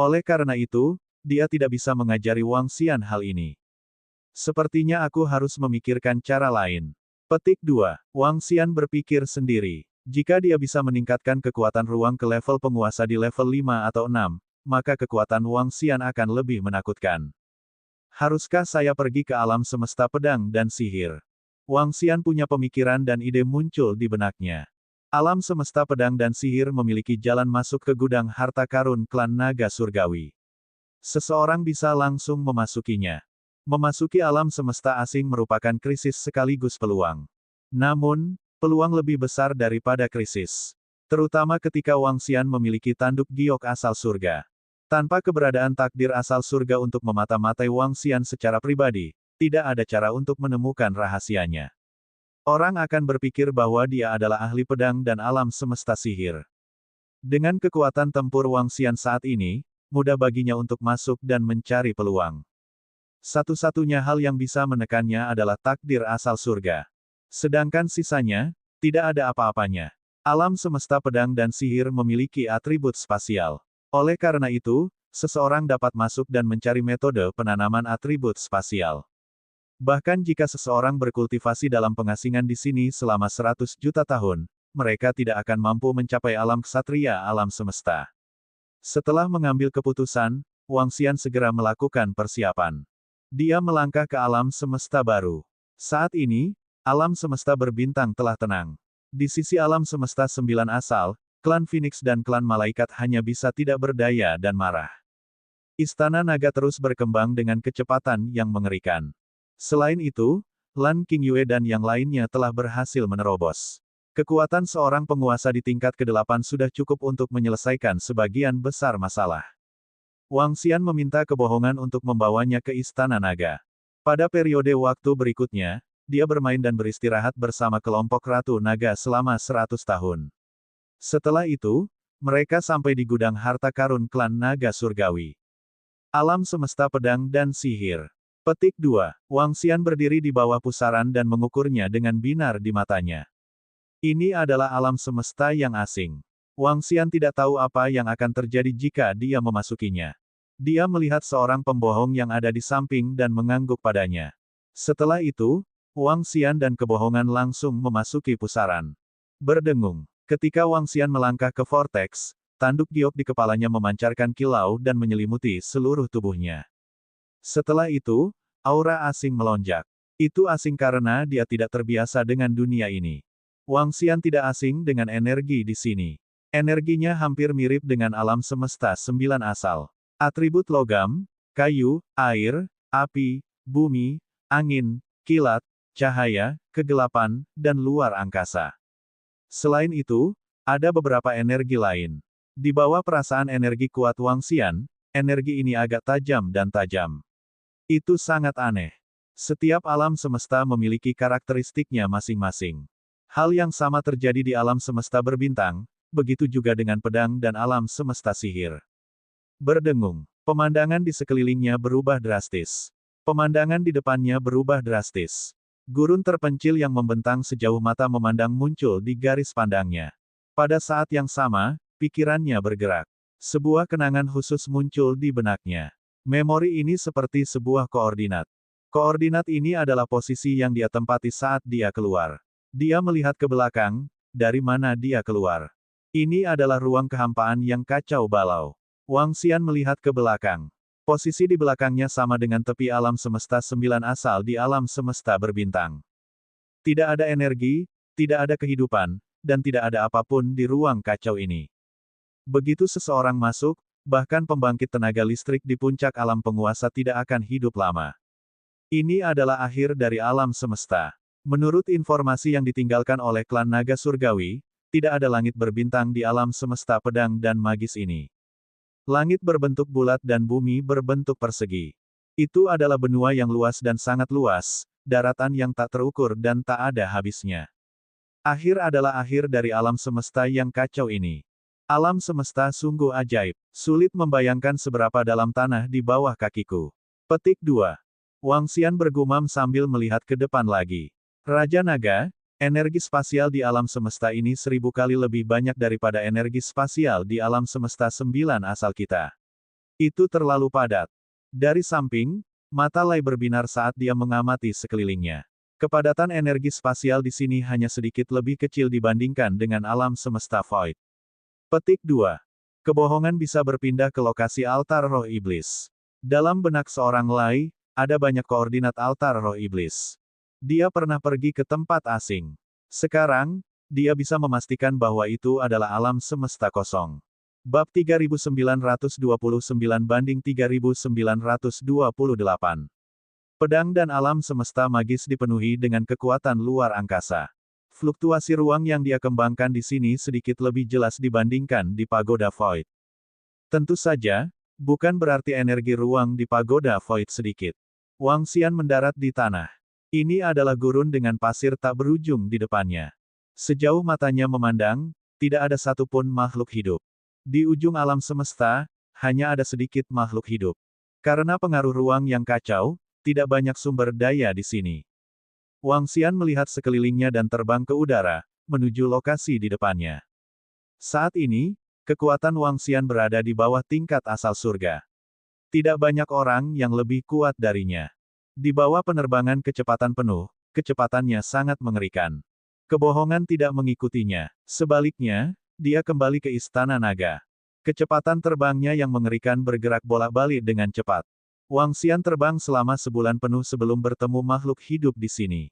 Oleh karena itu, dia tidak bisa mengajari Wang Xian hal ini. Sepertinya aku harus memikirkan cara lain. Petik 2. Wang Xian berpikir sendiri. Jika dia bisa meningkatkan kekuatan ruang ke level penguasa di level 5 atau 6, maka kekuatan Wang Xian akan lebih menakutkan. Haruskah saya pergi ke alam semesta pedang dan sihir? Wang Xian punya pemikiran dan ide muncul di benaknya. Alam semesta pedang dan sihir memiliki jalan masuk ke gudang harta karun klan naga surgawi. Seseorang bisa langsung memasukinya. Memasuki alam semesta asing merupakan krisis sekaligus peluang. Namun, peluang lebih besar daripada krisis. Terutama ketika Wang Xian memiliki tanduk giok asal surga. Tanpa keberadaan takdir asal surga untuk memata-matai Wang Xian secara pribadi, tidak ada cara untuk menemukan rahasianya. Orang akan berpikir bahwa dia adalah ahli pedang dan alam semesta sihir. Dengan kekuatan tempur Wang Xian saat ini, mudah baginya untuk masuk dan mencari peluang. Satu-satunya hal yang bisa menekannya adalah takdir asal surga. Sedangkan sisanya, tidak ada apa-apanya. Alam semesta pedang dan sihir memiliki atribut spasial. Oleh karena itu, seseorang dapat masuk dan mencari metode penanaman atribut spasial. Bahkan jika seseorang berkultivasi dalam pengasingan di sini selama 100 juta tahun, mereka tidak akan mampu mencapai alam ksatria alam semesta. Setelah mengambil keputusan, Wang Xian segera melakukan persiapan. Dia melangkah ke alam semesta baru. Saat ini, alam semesta berbintang telah tenang. Di sisi alam semesta 9 asal, klan Phoenix dan klan Malaikat hanya bisa tidak berdaya dan marah. Istana Naga terus berkembang dengan kecepatan yang mengerikan. Selain itu, Lan Qingyue dan yang lainnya telah berhasil menerobos. Kekuatan seorang penguasa di tingkat ke-8 sudah cukup untuk menyelesaikan sebagian besar masalah. Wang Xian meminta kebohongan untuk membawanya ke Istana Naga. Pada periode waktu berikutnya, dia bermain dan beristirahat bersama kelompok Ratu Naga selama 100 tahun. Setelah itu, mereka sampai di gudang harta karun klan Naga Surgawi. Alam semesta pedang dan sihir. Petik 2. Wang Xian berdiri di bawah pusaran dan mengukurnya dengan binar di matanya. Ini adalah alam semesta yang asing. Wang Xian tidak tahu apa yang akan terjadi jika dia memasukinya. Dia melihat seorang pembohong yang ada di samping dan mengangguk padanya. Setelah itu, Wang Xian dan kebohongan langsung memasuki pusaran. Berdengung. Ketika Wang Xian melangkah ke vortex, tanduk giok di kepalanya memancarkan kilau dan menyelimuti seluruh tubuhnya. Setelah itu, aura asing melonjak. Itu asing karena dia tidak terbiasa dengan dunia ini. Wang Xian tidak asing dengan energi di sini. Energinya hampir mirip dengan alam semesta 9 asal. Atribut logam, kayu, air, api, bumi, angin, kilat, cahaya, kegelapan, dan luar angkasa. Selain itu, ada beberapa energi lain. Di bawah perasaan energi kuat Wang Xian, energi ini agak tajam dan tajam. Itu sangat aneh. Setiap alam semesta memiliki karakteristiknya masing-masing. Hal yang sama terjadi di alam semesta berbintang, begitu juga dengan pedang dan alam semesta sihir. Berdengung. Pemandangan di sekelilingnya berubah drastis. Pemandangan di depannya berubah drastis. Gurun terpencil yang membentang sejauh mata memandang muncul di garis pandangnya. Pada saat yang sama, pikirannya bergerak. Sebuah kenangan khusus muncul di benaknya. Memori ini seperti sebuah koordinat. Koordinat ini adalah posisi yang dia tempati saat dia keluar. Dia melihat ke belakang, dari mana dia keluar. Ini adalah ruang kehampaan yang kacau balau. Wang Xian melihat ke belakang. Posisi di belakangnya sama dengan tepi alam semesta 9 asal di alam semesta berbintang. Tidak ada energi, tidak ada kehidupan, dan tidak ada apapun di ruang kacau ini. Begitu seseorang masuk, bahkan pembangkit tenaga listrik di puncak alam penguasa tidak akan hidup lama. Ini adalah akhir dari alam semesta. Menurut informasi yang ditinggalkan oleh klan Naga Surgawi, tidak ada langit berbintang di alam semesta pedang dan magis ini. Langit berbentuk bulat dan bumi berbentuk persegi. Itu adalah benua yang luas dan sangat luas, daratan yang tak terukur dan tak ada habisnya. Akhir adalah akhir dari alam semesta yang kacau ini. Alam semesta sungguh ajaib, sulit membayangkan seberapa dalam tanah di bawah kakiku. Petik 2. Wang Xian bergumam sambil melihat ke depan lagi. Raja Naga, energi spasial di alam semesta ini 1000 kali lebih banyak daripada energi spasial di alam semesta 9 asal kita. Itu terlalu padat. Dari samping, mata Lai berbinar saat dia mengamati sekelilingnya. Kepadatan energi spasial di sini hanya sedikit lebih kecil dibandingkan dengan alam semesta void. Petik 2. Kebohongan bisa berpindah ke lokasi altar roh iblis. Dalam benak seorang Lai, ada banyak koordinat altar roh iblis. Dia pernah pergi ke tempat asing. Sekarang, dia bisa memastikan bahwa itu adalah alam semesta kosong. Bab 3929 banding 3928. Pedang dan alam semesta magis dipenuhi dengan kekuatan luar angkasa. Fluktuasi ruang yang dia kembangkan di sini sedikit lebih jelas dibandingkan di Pagoda Void. Tentu saja, bukan berarti energi ruang di Pagoda Void sedikit. Wang Xian mendarat di tanah. Ini adalah gurun dengan pasir tak berujung di depannya. Sejauh matanya memandang, tidak ada satupun makhluk hidup. Di ujung alam semesta, hanya ada sedikit makhluk hidup. Karena pengaruh ruang yang kacau, tidak banyak sumber daya di sini. Wang Xian melihat sekelilingnya dan terbang ke udara, menuju lokasi di depannya. Saat ini, kekuatan Wang Xian berada di bawah tingkat asal surga. Tidak banyak orang yang lebih kuat darinya. Di bawah penerbangan kecepatan penuh, kecepatannya sangat mengerikan. Kebohongan tidak mengikutinya. Sebaliknya, dia kembali ke Istana Naga. Kecepatan terbangnya yang mengerikan bergerak bolak-balik dengan cepat. Wang Xian terbang selama sebulan penuh sebelum bertemu makhluk hidup di sini.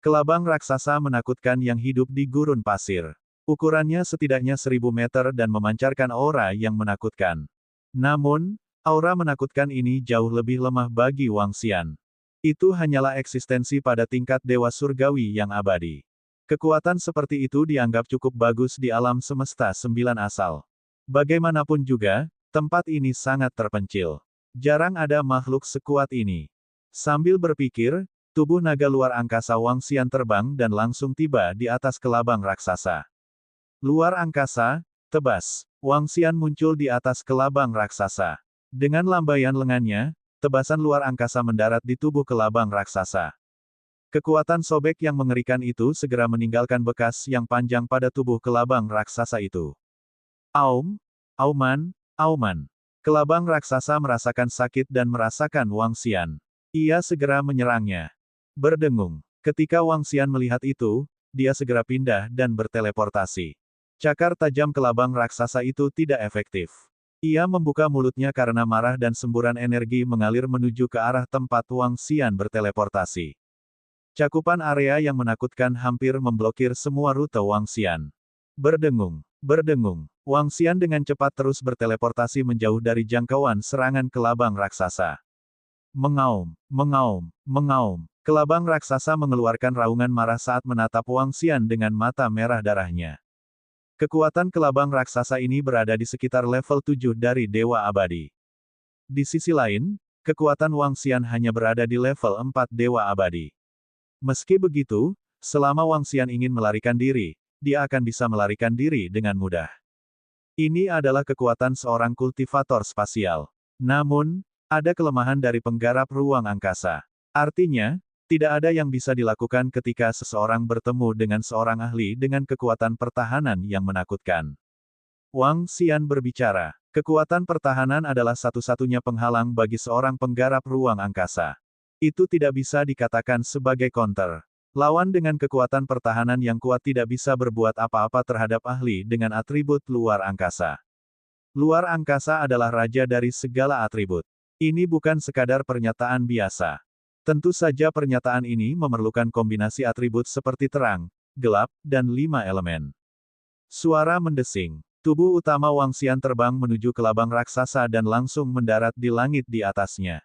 Kelabang raksasa menakutkan yang hidup di gurun pasir. Ukurannya setidaknya 1000 meter dan memancarkan aura yang menakutkan. Namun, aura menakutkan ini jauh lebih lemah bagi Wang Xian. Itu hanyalah eksistensi pada tingkat dewa surgawi yang abadi. Kekuatan seperti itu dianggap cukup bagus di alam semesta 9 asal. Bagaimanapun juga, tempat ini sangat terpencil. Jarang ada makhluk sekuat ini. Sambil berpikir, tubuh naga luar angkasa Wang Xian terbang dan langsung tiba di atas kelabang raksasa. Luar angkasa, tebas. Wang Xian muncul di atas kelabang raksasa. Dengan lambaian lengannya, tebasan luar angkasa mendarat di tubuh kelabang raksasa. Kekuatan sobek yang mengerikan itu segera meninggalkan bekas yang panjang pada tubuh kelabang raksasa itu. Aum, auman, auman. Kelabang raksasa merasakan sakit dan merasakan Wang Xian. Ia segera menyerangnya. Berdengung. Ketika Wang Xian melihat itu, dia segera pindah dan berteleportasi. Cakar tajam kelabang raksasa itu tidak efektif. Ia membuka mulutnya karena marah dan semburan energi mengalir menuju ke arah tempat Wang Xian berteleportasi. Cakupan area yang menakutkan hampir memblokir semua rute Wang Xian. Berdengung, berdengung. Wang Xian dengan cepat terus berteleportasi menjauh dari jangkauan serangan kelabang raksasa. Mengaum, mengaum, mengaum. Kelabang raksasa mengeluarkan raungan marah saat menatap Wang Xian dengan mata merah darahnya. Kekuatan kelabang raksasa ini berada di sekitar level 7 dari Dewa Abadi. Di sisi lain, kekuatan Wang Xian hanya berada di level 4 Dewa Abadi. Meski begitu, selama Wang Xian ingin melarikan diri, dia akan bisa melarikan diri dengan mudah. Ini adalah kekuatan seorang kultivator spasial. Namun, ada kelemahan dari penggarap ruang angkasa. Artinya, tidak ada yang bisa dilakukan ketika seseorang bertemu dengan seorang ahli dengan kekuatan pertahanan yang menakutkan. Wang Xian berbicara, kekuatan pertahanan adalah satu-satunya penghalang bagi seorang penggarap ruang angkasa. Itu tidak bisa dikatakan sebagai counter. Lawan dengan kekuatan pertahanan yang kuat tidak bisa berbuat apa-apa terhadap ahli dengan atribut luar angkasa. Luar angkasa adalah raja dari segala atribut. Ini bukan sekadar pernyataan biasa. Tentu saja pernyataan ini memerlukan kombinasi atribut seperti terang, gelap, dan 5 elemen. Suara mendesing. Tubuh utama Wang Xian terbang menuju kelabang raksasa dan langsung mendarat di langit di atasnya.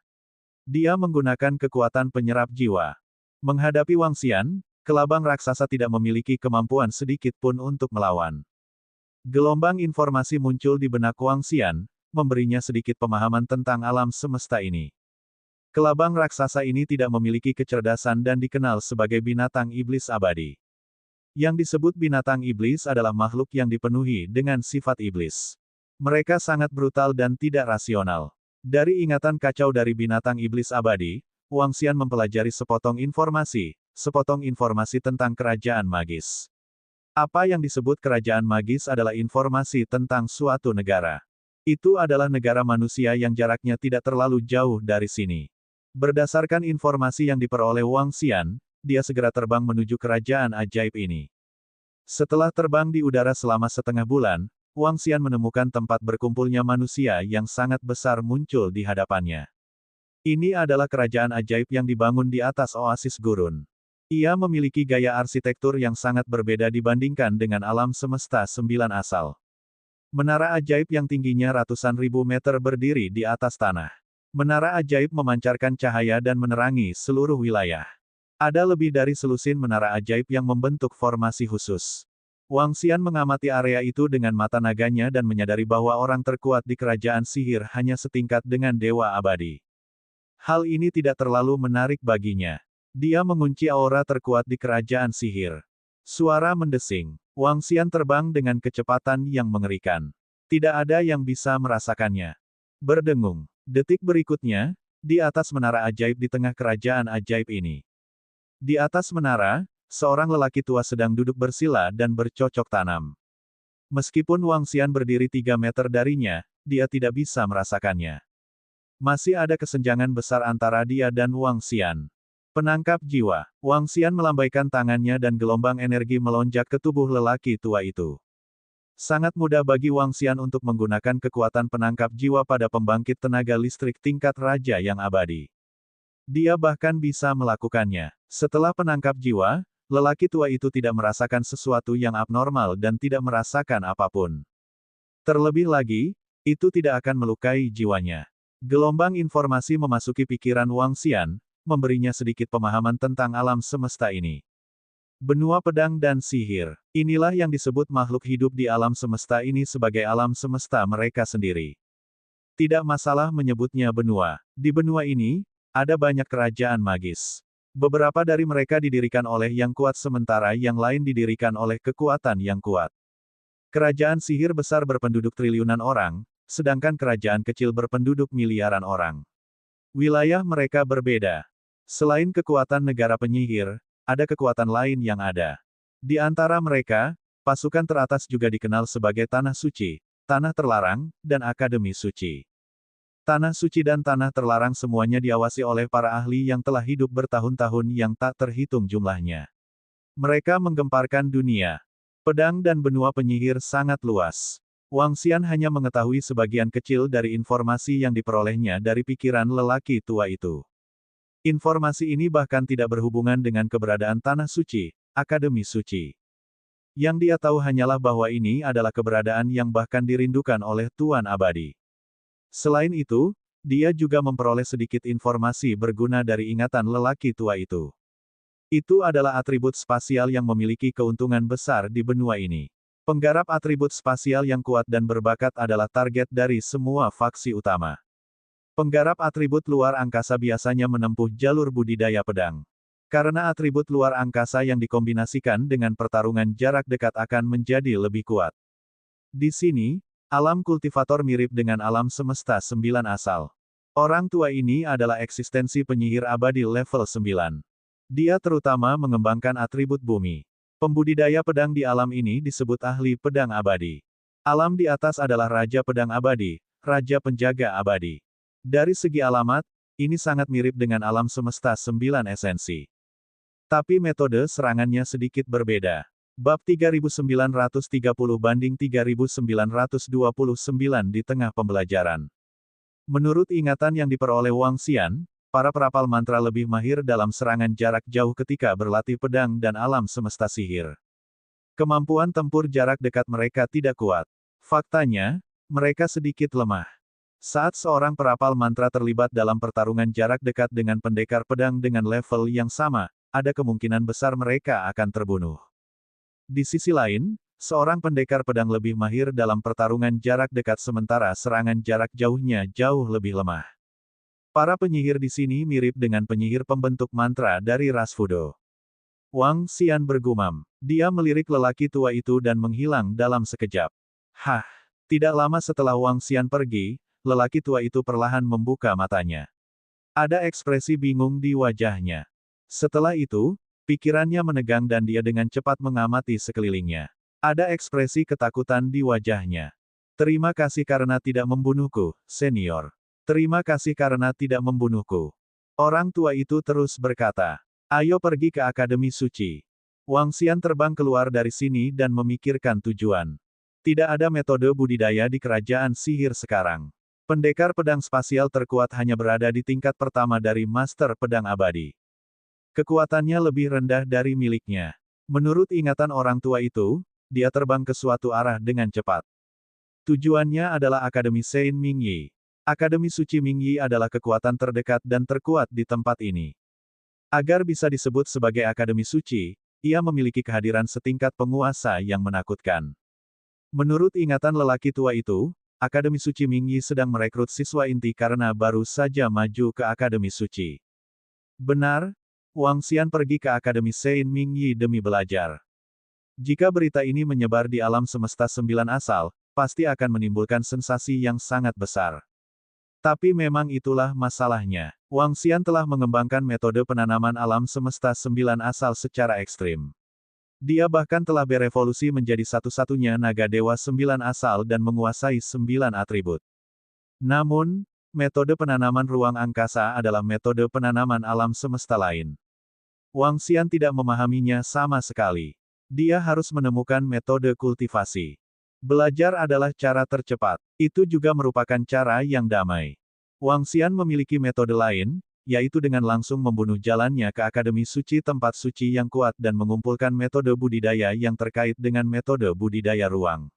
Dia menggunakan kekuatan penyerap jiwa. Menghadapi Wang Xian, kelabang raksasa tidak memiliki kemampuan sedikit pun untuk melawan. Gelombang informasi muncul di benak Wang Xian, memberinya sedikit pemahaman tentang alam semesta ini. Kelabang raksasa ini tidak memiliki kecerdasan dan dikenal sebagai binatang iblis abadi. Yang disebut binatang iblis adalah makhluk yang dipenuhi dengan sifat iblis. Mereka sangat brutal dan tidak rasional. Dari ingatan kacau dari binatang iblis abadi, Wang Xian mempelajari sepotong informasi tentang kerajaan magis. Apa yang disebut kerajaan magis adalah informasi tentang suatu negara. Itu adalah negara manusia yang jaraknya tidak terlalu jauh dari sini. Berdasarkan informasi yang diperoleh Wang Xian, dia segera terbang menuju kerajaan ajaib ini. Setelah terbang di udara selama setengah bulan, Wang Xian menemukan tempat berkumpulnya manusia yang sangat besar muncul di hadapannya. Ini adalah kerajaan ajaib yang dibangun di atas oasis gurun. Ia memiliki gaya arsitektur yang sangat berbeda dibandingkan dengan alam semesta 9 asal. Menara ajaib yang tingginya ratusan ribu meter berdiri di atas tanah. Menara ajaib memancarkan cahaya dan menerangi seluruh wilayah. Ada lebih dari selusin menara ajaib yang membentuk formasi khusus. Wang Xian mengamati area itu dengan mata naganya dan menyadari bahwa orang terkuat di kerajaan sihir hanya setingkat dengan Dewa Abadi. Hal ini tidak terlalu menarik baginya. Dia mengunci aura terkuat di kerajaan sihir. Suara mendesing. Wang Xian terbang dengan kecepatan yang mengerikan. Tidak ada yang bisa merasakannya. Berdengung. Detik berikutnya, di atas menara ajaib di tengah kerajaan ajaib ini. Di atas menara, seorang lelaki tua sedang duduk bersila dan bercocok tanam. Meskipun Wang Xian berdiri 3 meter darinya, dia tidak bisa merasakannya. Masih ada kesenjangan besar antara dia dan Wang Xian. Penangkap jiwa. Wang Xian melambaikan tangannya dan gelombang energi melonjak ke tubuh lelaki tua itu. Sangat mudah bagi Wang Xian untuk menggunakan kekuatan penangkap jiwa pada pembangkit tenaga listrik tingkat raja yang abadi. Dia bahkan bisa melakukannya. Setelah penangkap jiwa, lelaki tua itu tidak merasakan sesuatu yang abnormal dan tidak merasakan apapun. Terlebih lagi, itu tidak akan melukai jiwanya. Gelombang informasi memasuki pikiran Wang Xian, memberinya sedikit pemahaman tentang alam semesta ini. Benua pedang dan sihir. Inilah yang disebut makhluk hidup di alam semesta ini sebagai alam semesta mereka sendiri. Tidak masalah menyebutnya benua. Di benua ini, ada banyak kerajaan magis. Beberapa dari mereka didirikan oleh yang kuat sementara yang lain didirikan oleh kekuatan yang kuat. Kerajaan sihir besar berpenduduk triliunan orang, sedangkan kerajaan kecil berpenduduk miliaran orang. Wilayah mereka berbeda. Selain kekuatan negara penyihir, ada kekuatan lain yang ada. Di antara mereka, pasukan teratas juga dikenal sebagai Tanah Suci, Tanah Terlarang, dan Akademi Suci. Tanah Suci dan Tanah Terlarang semuanya diawasi oleh para ahli yang telah hidup bertahun-tahun yang tak terhitung jumlahnya. Mereka menggemparkan dunia. Pedang dan benua penyihir sangat luas. Wang Xian hanya mengetahui sebagian kecil dari informasi yang diperolehnya dari pikiran lelaki tua itu. Informasi ini bahkan tidak berhubungan dengan keberadaan Tanah Suci, Akademi Suci. Yang dia tahu hanyalah bahwa ini adalah keberadaan yang bahkan dirindukan oleh Tuan Abadi. Selain itu, dia juga memperoleh sedikit informasi berguna dari ingatan lelaki tua itu. Itu adalah atribut spasial yang memiliki keuntungan besar di benua ini. Penggarap atribut spasial yang kuat dan berbakat adalah target dari semua faksi utama. Penggarap atribut luar angkasa biasanya menempuh jalur budidaya pedang. Karena atribut luar angkasa yang dikombinasikan dengan pertarungan jarak dekat akan menjadi lebih kuat. Di sini, alam kultivator mirip dengan alam semesta 9 asal. Orang tua ini adalah eksistensi penyihir abadi level 9. Dia terutama mengembangkan atribut bumi. Pembudidaya pedang di alam ini disebut ahli pedang abadi. Alam di atas adalah Raja Pedang Abadi, Raja Penjaga Abadi. Dari segi alamat, ini sangat mirip dengan alam semesta 9 esensi. Tapi metode serangannya sedikit berbeda. Bab 3930 banding 3929 di tengah pembelajaran. Menurut ingatan yang diperoleh Wang Xian, para perapal mantra lebih mahir dalam serangan jarak jauh ketika berlatih pedang dan alam semesta sihir. Kemampuan tempur jarak dekat mereka tidak kuat. Faktanya, mereka sedikit lemah. Saat seorang perapal mantra terlibat dalam pertarungan jarak dekat dengan pendekar pedang dengan level yang sama, ada kemungkinan besar mereka akan terbunuh. Di sisi lain, seorang pendekar pedang lebih mahir dalam pertarungan jarak dekat sementara serangan jarak jauhnya jauh lebih lemah. Para penyihir di sini mirip dengan penyihir pembentuk mantra dari ras Fudo. Wang Xian bergumam. Dia melirik lelaki tua itu dan menghilang dalam sekejap. Hah! Tidak lama setelah Wang Xian pergi, lelaki tua itu perlahan membuka matanya. Ada ekspresi bingung di wajahnya. Setelah itu, pikirannya menegang dan dia dengan cepat mengamati sekelilingnya. Ada ekspresi ketakutan di wajahnya. Terima kasih karena tidak membunuhku, senior. Terima kasih karena tidak membunuhku. Orang tua itu terus berkata. Ayo pergi ke Akademi Suci. Wang Xian terbang keluar dari sini dan memikirkan tujuan. Tidak ada metode budidaya di kerajaan sihir sekarang. Pendekar pedang spasial terkuat hanya berada di tingkat pertama dari Master Pedang Abadi. Kekuatannya lebih rendah dari miliknya. Menurut ingatan orang tua itu, dia terbang ke suatu arah dengan cepat. Tujuannya adalah Akademi Sein Mingyi. Akademi Suci Mingyi adalah kekuatan terdekat dan terkuat di tempat ini. Agar bisa disebut sebagai Akademi Suci, ia memiliki kehadiran setingkat penguasa yang menakutkan. Menurut ingatan lelaki tua itu, Akademi Suci Mingyi sedang merekrut siswa inti karena baru saja maju ke Akademi Suci. Benar, Wang Xian pergi ke Akademi Sein Mingyi demi belajar. Jika berita ini menyebar di alam semesta sembilan asal, pasti akan menimbulkan sensasi yang sangat besar. Tapi memang itulah masalahnya. Wang Xian telah mengembangkan metode penanaman alam semesta sembilan asal secara ekstrim. Dia bahkan telah berevolusi menjadi satu-satunya naga dewa sembilan asal dan menguasai sembilan atribut. Namun, metode penanaman ruang angkasa adalah metode penanaman alam semesta lain. Wang Xian tidak memahaminya sama sekali. Dia harus menemukan metode kultivasi. Belajar adalah cara tercepat. Itu juga merupakan cara yang damai. Wang Xian memiliki metode lain, yaitu dengan langsung membunuh jalannya ke Akademi Suci tempat suci yang kuat dan mengumpulkan metode budidaya yang terkait dengan metode budidaya ruang.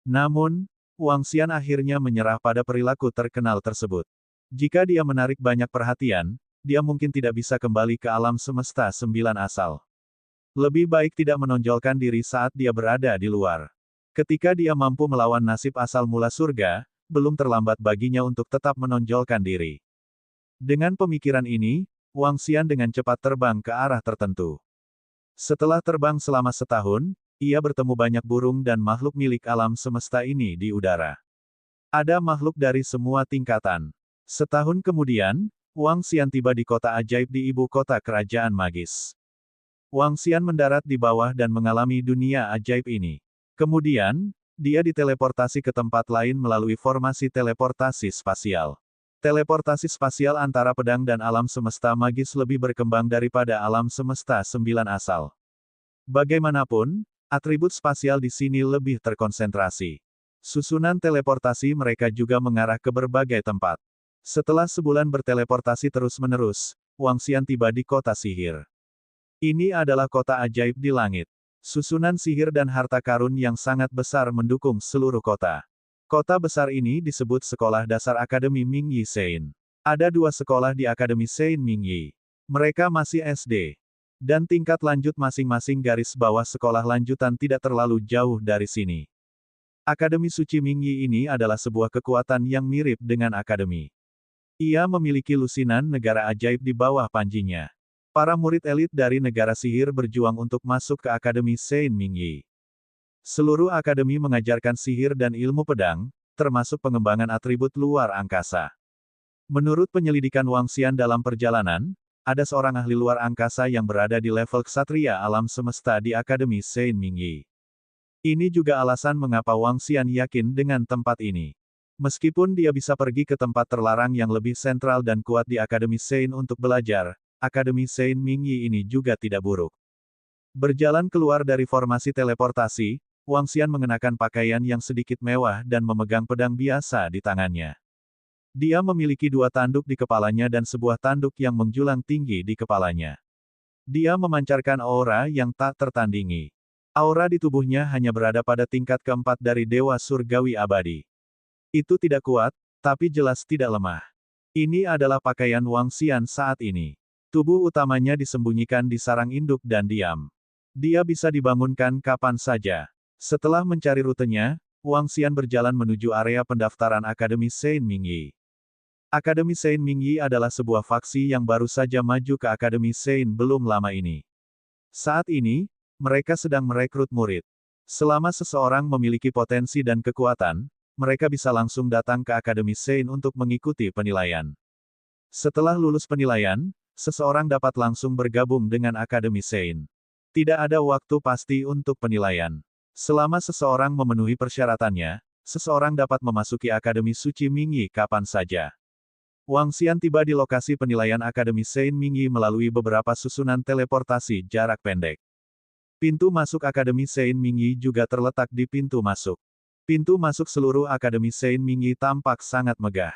Namun, Wang Xian akhirnya menyerah pada perilaku terkenal tersebut. Jika dia menarik banyak perhatian, dia mungkin tidak bisa kembali ke alam semesta sembilan asal. Lebih baik tidak menonjolkan diri saat dia berada di luar. Ketika dia mampu melawan nasib asal mula surga, belum terlambat baginya untuk tetap menonjolkan diri. Dengan pemikiran ini, Wang Xian dengan cepat terbang ke arah tertentu. Setelah terbang selama setahun, ia bertemu banyak burung dan makhluk milik alam semesta ini di udara. Ada makhluk dari semua tingkatan. Setahun kemudian, Wang Xian tiba di kota ajaib di ibu kota kerajaan magis. Wang Xian mendarat di bawah dan mengalami dunia ajaib ini. Kemudian, dia diteleportasi ke tempat lain melalui formasi teleportasi spasial. Teleportasi spasial antara pedang dan alam semesta magis lebih berkembang daripada alam semesta sembilan asal. Bagaimanapun, atribut spasial di sini lebih terkonsentrasi. Susunan teleportasi mereka juga mengarah ke berbagai tempat. Setelah sebulan berteleportasi terus-menerus, Wang Xian tiba di kota sihir. Ini adalah kota ajaib di langit. Susunan sihir dan harta karun yang sangat besar mendukung seluruh kota. Kota besar ini disebut Sekolah Dasar Akademi Mingyi Sein. Ada dua sekolah di Akademi Sein Mingyi. Mereka masih SD. Dan tingkat lanjut masing-masing garis bawah sekolah lanjutan tidak terlalu jauh dari sini. Akademi Suci Mingyi ini adalah sebuah kekuatan yang mirip dengan akademi. Ia memiliki lusinan negara ajaib di bawah panjinya. Para murid elit dari negara sihir berjuang untuk masuk ke Akademi Sein Mingyi. Seluruh akademi mengajarkan sihir dan ilmu pedang, termasuk pengembangan atribut luar angkasa. Menurut penyelidikan Wang Xian dalam perjalanan, ada seorang ahli luar angkasa yang berada di level ksatria alam semesta di Akademi Sein Mingyi. Ini juga alasan mengapa Wang Xian yakin dengan tempat ini. Meskipun dia bisa pergi ke tempat terlarang yang lebih sentral dan kuat di Akademi Sein untuk belajar, Akademi Sein Mingyi ini juga tidak buruk. Berjalan keluar dari formasi teleportasi, Wang Xian mengenakan pakaian yang sedikit mewah dan memegang pedang biasa di tangannya. Dia memiliki dua tanduk di kepalanya dan sebuah tanduk yang menjulang tinggi di kepalanya. Dia memancarkan aura yang tak tertandingi. Aura di tubuhnya hanya berada pada tingkat keempat dari Dewa Surgawi Abadi. Itu tidak kuat, tapi jelas tidak lemah. Ini adalah pakaian Wang Xian saat ini. Tubuh utamanya disembunyikan di sarang induk dan diam. Dia bisa dibangunkan kapan saja. Setelah mencari rutenya, Wang Xian berjalan menuju area pendaftaran Akademi Sein Mingyi. Akademi Sein Mingyi adalah sebuah faksi yang baru saja maju ke Akademi Sein belum lama ini. Saat ini, mereka sedang merekrut murid. Selama seseorang memiliki potensi dan kekuatan, mereka bisa langsung datang ke Akademi Sein untuk mengikuti penilaian. Setelah lulus penilaian, seseorang dapat langsung bergabung dengan Akademi Sein. Tidak ada waktu pasti untuk penilaian. Selama seseorang memenuhi persyaratannya, seseorang dapat memasuki Akademi Suci Mingyi kapan saja. Wang Xian tiba di lokasi penilaian Akademi Sein Mingyi melalui beberapa susunan teleportasi jarak pendek. Pintu masuk Akademi Sein Mingyi juga terletak di pintu masuk. Pintu masuk seluruh Akademi Sein Mingyi tampak sangat megah.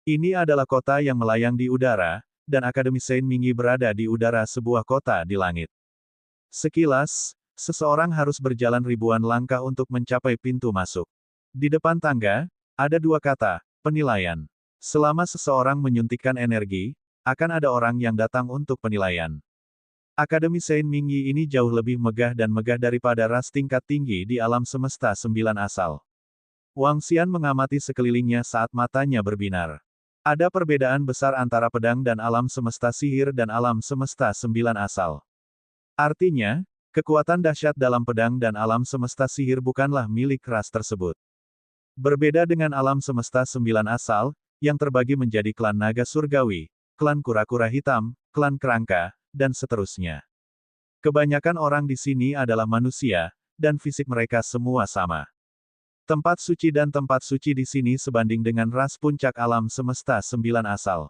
Ini adalah kota yang melayang di udara, dan Akademi Sein Mingyi berada di udara sebuah kota di langit. Sekilas, seseorang harus berjalan ribuan langkah untuk mencapai pintu masuk. Di depan tangga, ada dua kata, penilaian. Selama seseorang menyuntikkan energi, akan ada orang yang datang untuk penilaian. Akademi Saint Mingyi ini jauh lebih megah dan megah daripada ras tingkat tinggi di alam semesta 9 asal. Wang Xian mengamati sekelilingnya saat matanya berbinar. Ada perbedaan besar antara pedang dan alam semesta sihir dan alam semesta 9 asal. Artinya, kekuatan dahsyat dalam pedang dan alam semesta sihir bukanlah milik ras tersebut. Berbeda dengan alam semesta 9 asal, yang terbagi menjadi klan naga surgawi, klan kura-kura hitam, klan kerangka, dan seterusnya. Kebanyakan orang di sini adalah manusia, dan fisik mereka semua sama. Tempat suci dan tempat suci di sini sebanding dengan ras puncak alam semesta 9 asal.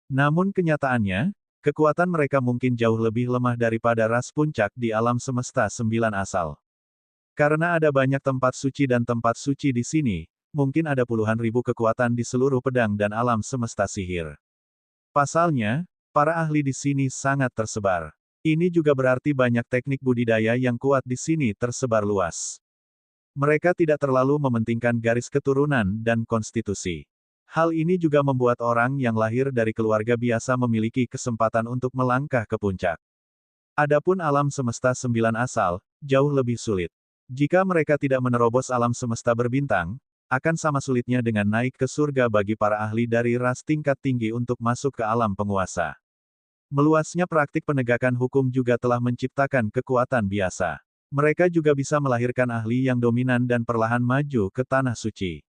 Namun kenyataannya, kekuatan mereka mungkin jauh lebih lemah daripada ras puncak di alam semesta 9 asal. Karena ada banyak tempat suci dan tempat suci di sini, mungkin ada puluhan ribu kekuatan di seluruh pedang dan alam semesta sihir. Pasalnya, para ahli di sini sangat tersebar. Ini juga berarti banyak teknik budidaya yang kuat di sini tersebar luas. Mereka tidak terlalu mementingkan garis keturunan dan konstitusi. Hal ini juga membuat orang yang lahir dari keluarga biasa memiliki kesempatan untuk melangkah ke puncak. Adapun alam semesta 9 asal, jauh lebih sulit. Jika mereka tidak menerobos alam semesta berbintang, akan sama sulitnya dengan naik ke surga bagi para ahli dari ras tingkat tinggi untuk masuk ke alam penguasa. Meluasnya praktik penegakan hukum juga telah menciptakan kekuatan biasa. Mereka juga bisa melahirkan ahli yang dominan dan perlahan maju ke tanah suci.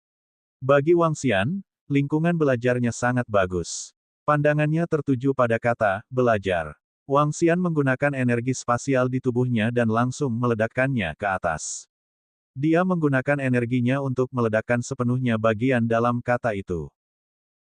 Bagi Wang Xian, lingkungan belajarnya sangat bagus. Pandangannya tertuju pada kata, belajar. Wang Xian menggunakan energi spasial di tubuhnya dan langsung meledakkannya ke atas. Dia menggunakan energinya untuk meledakkan sepenuhnya bagian dalam kata itu.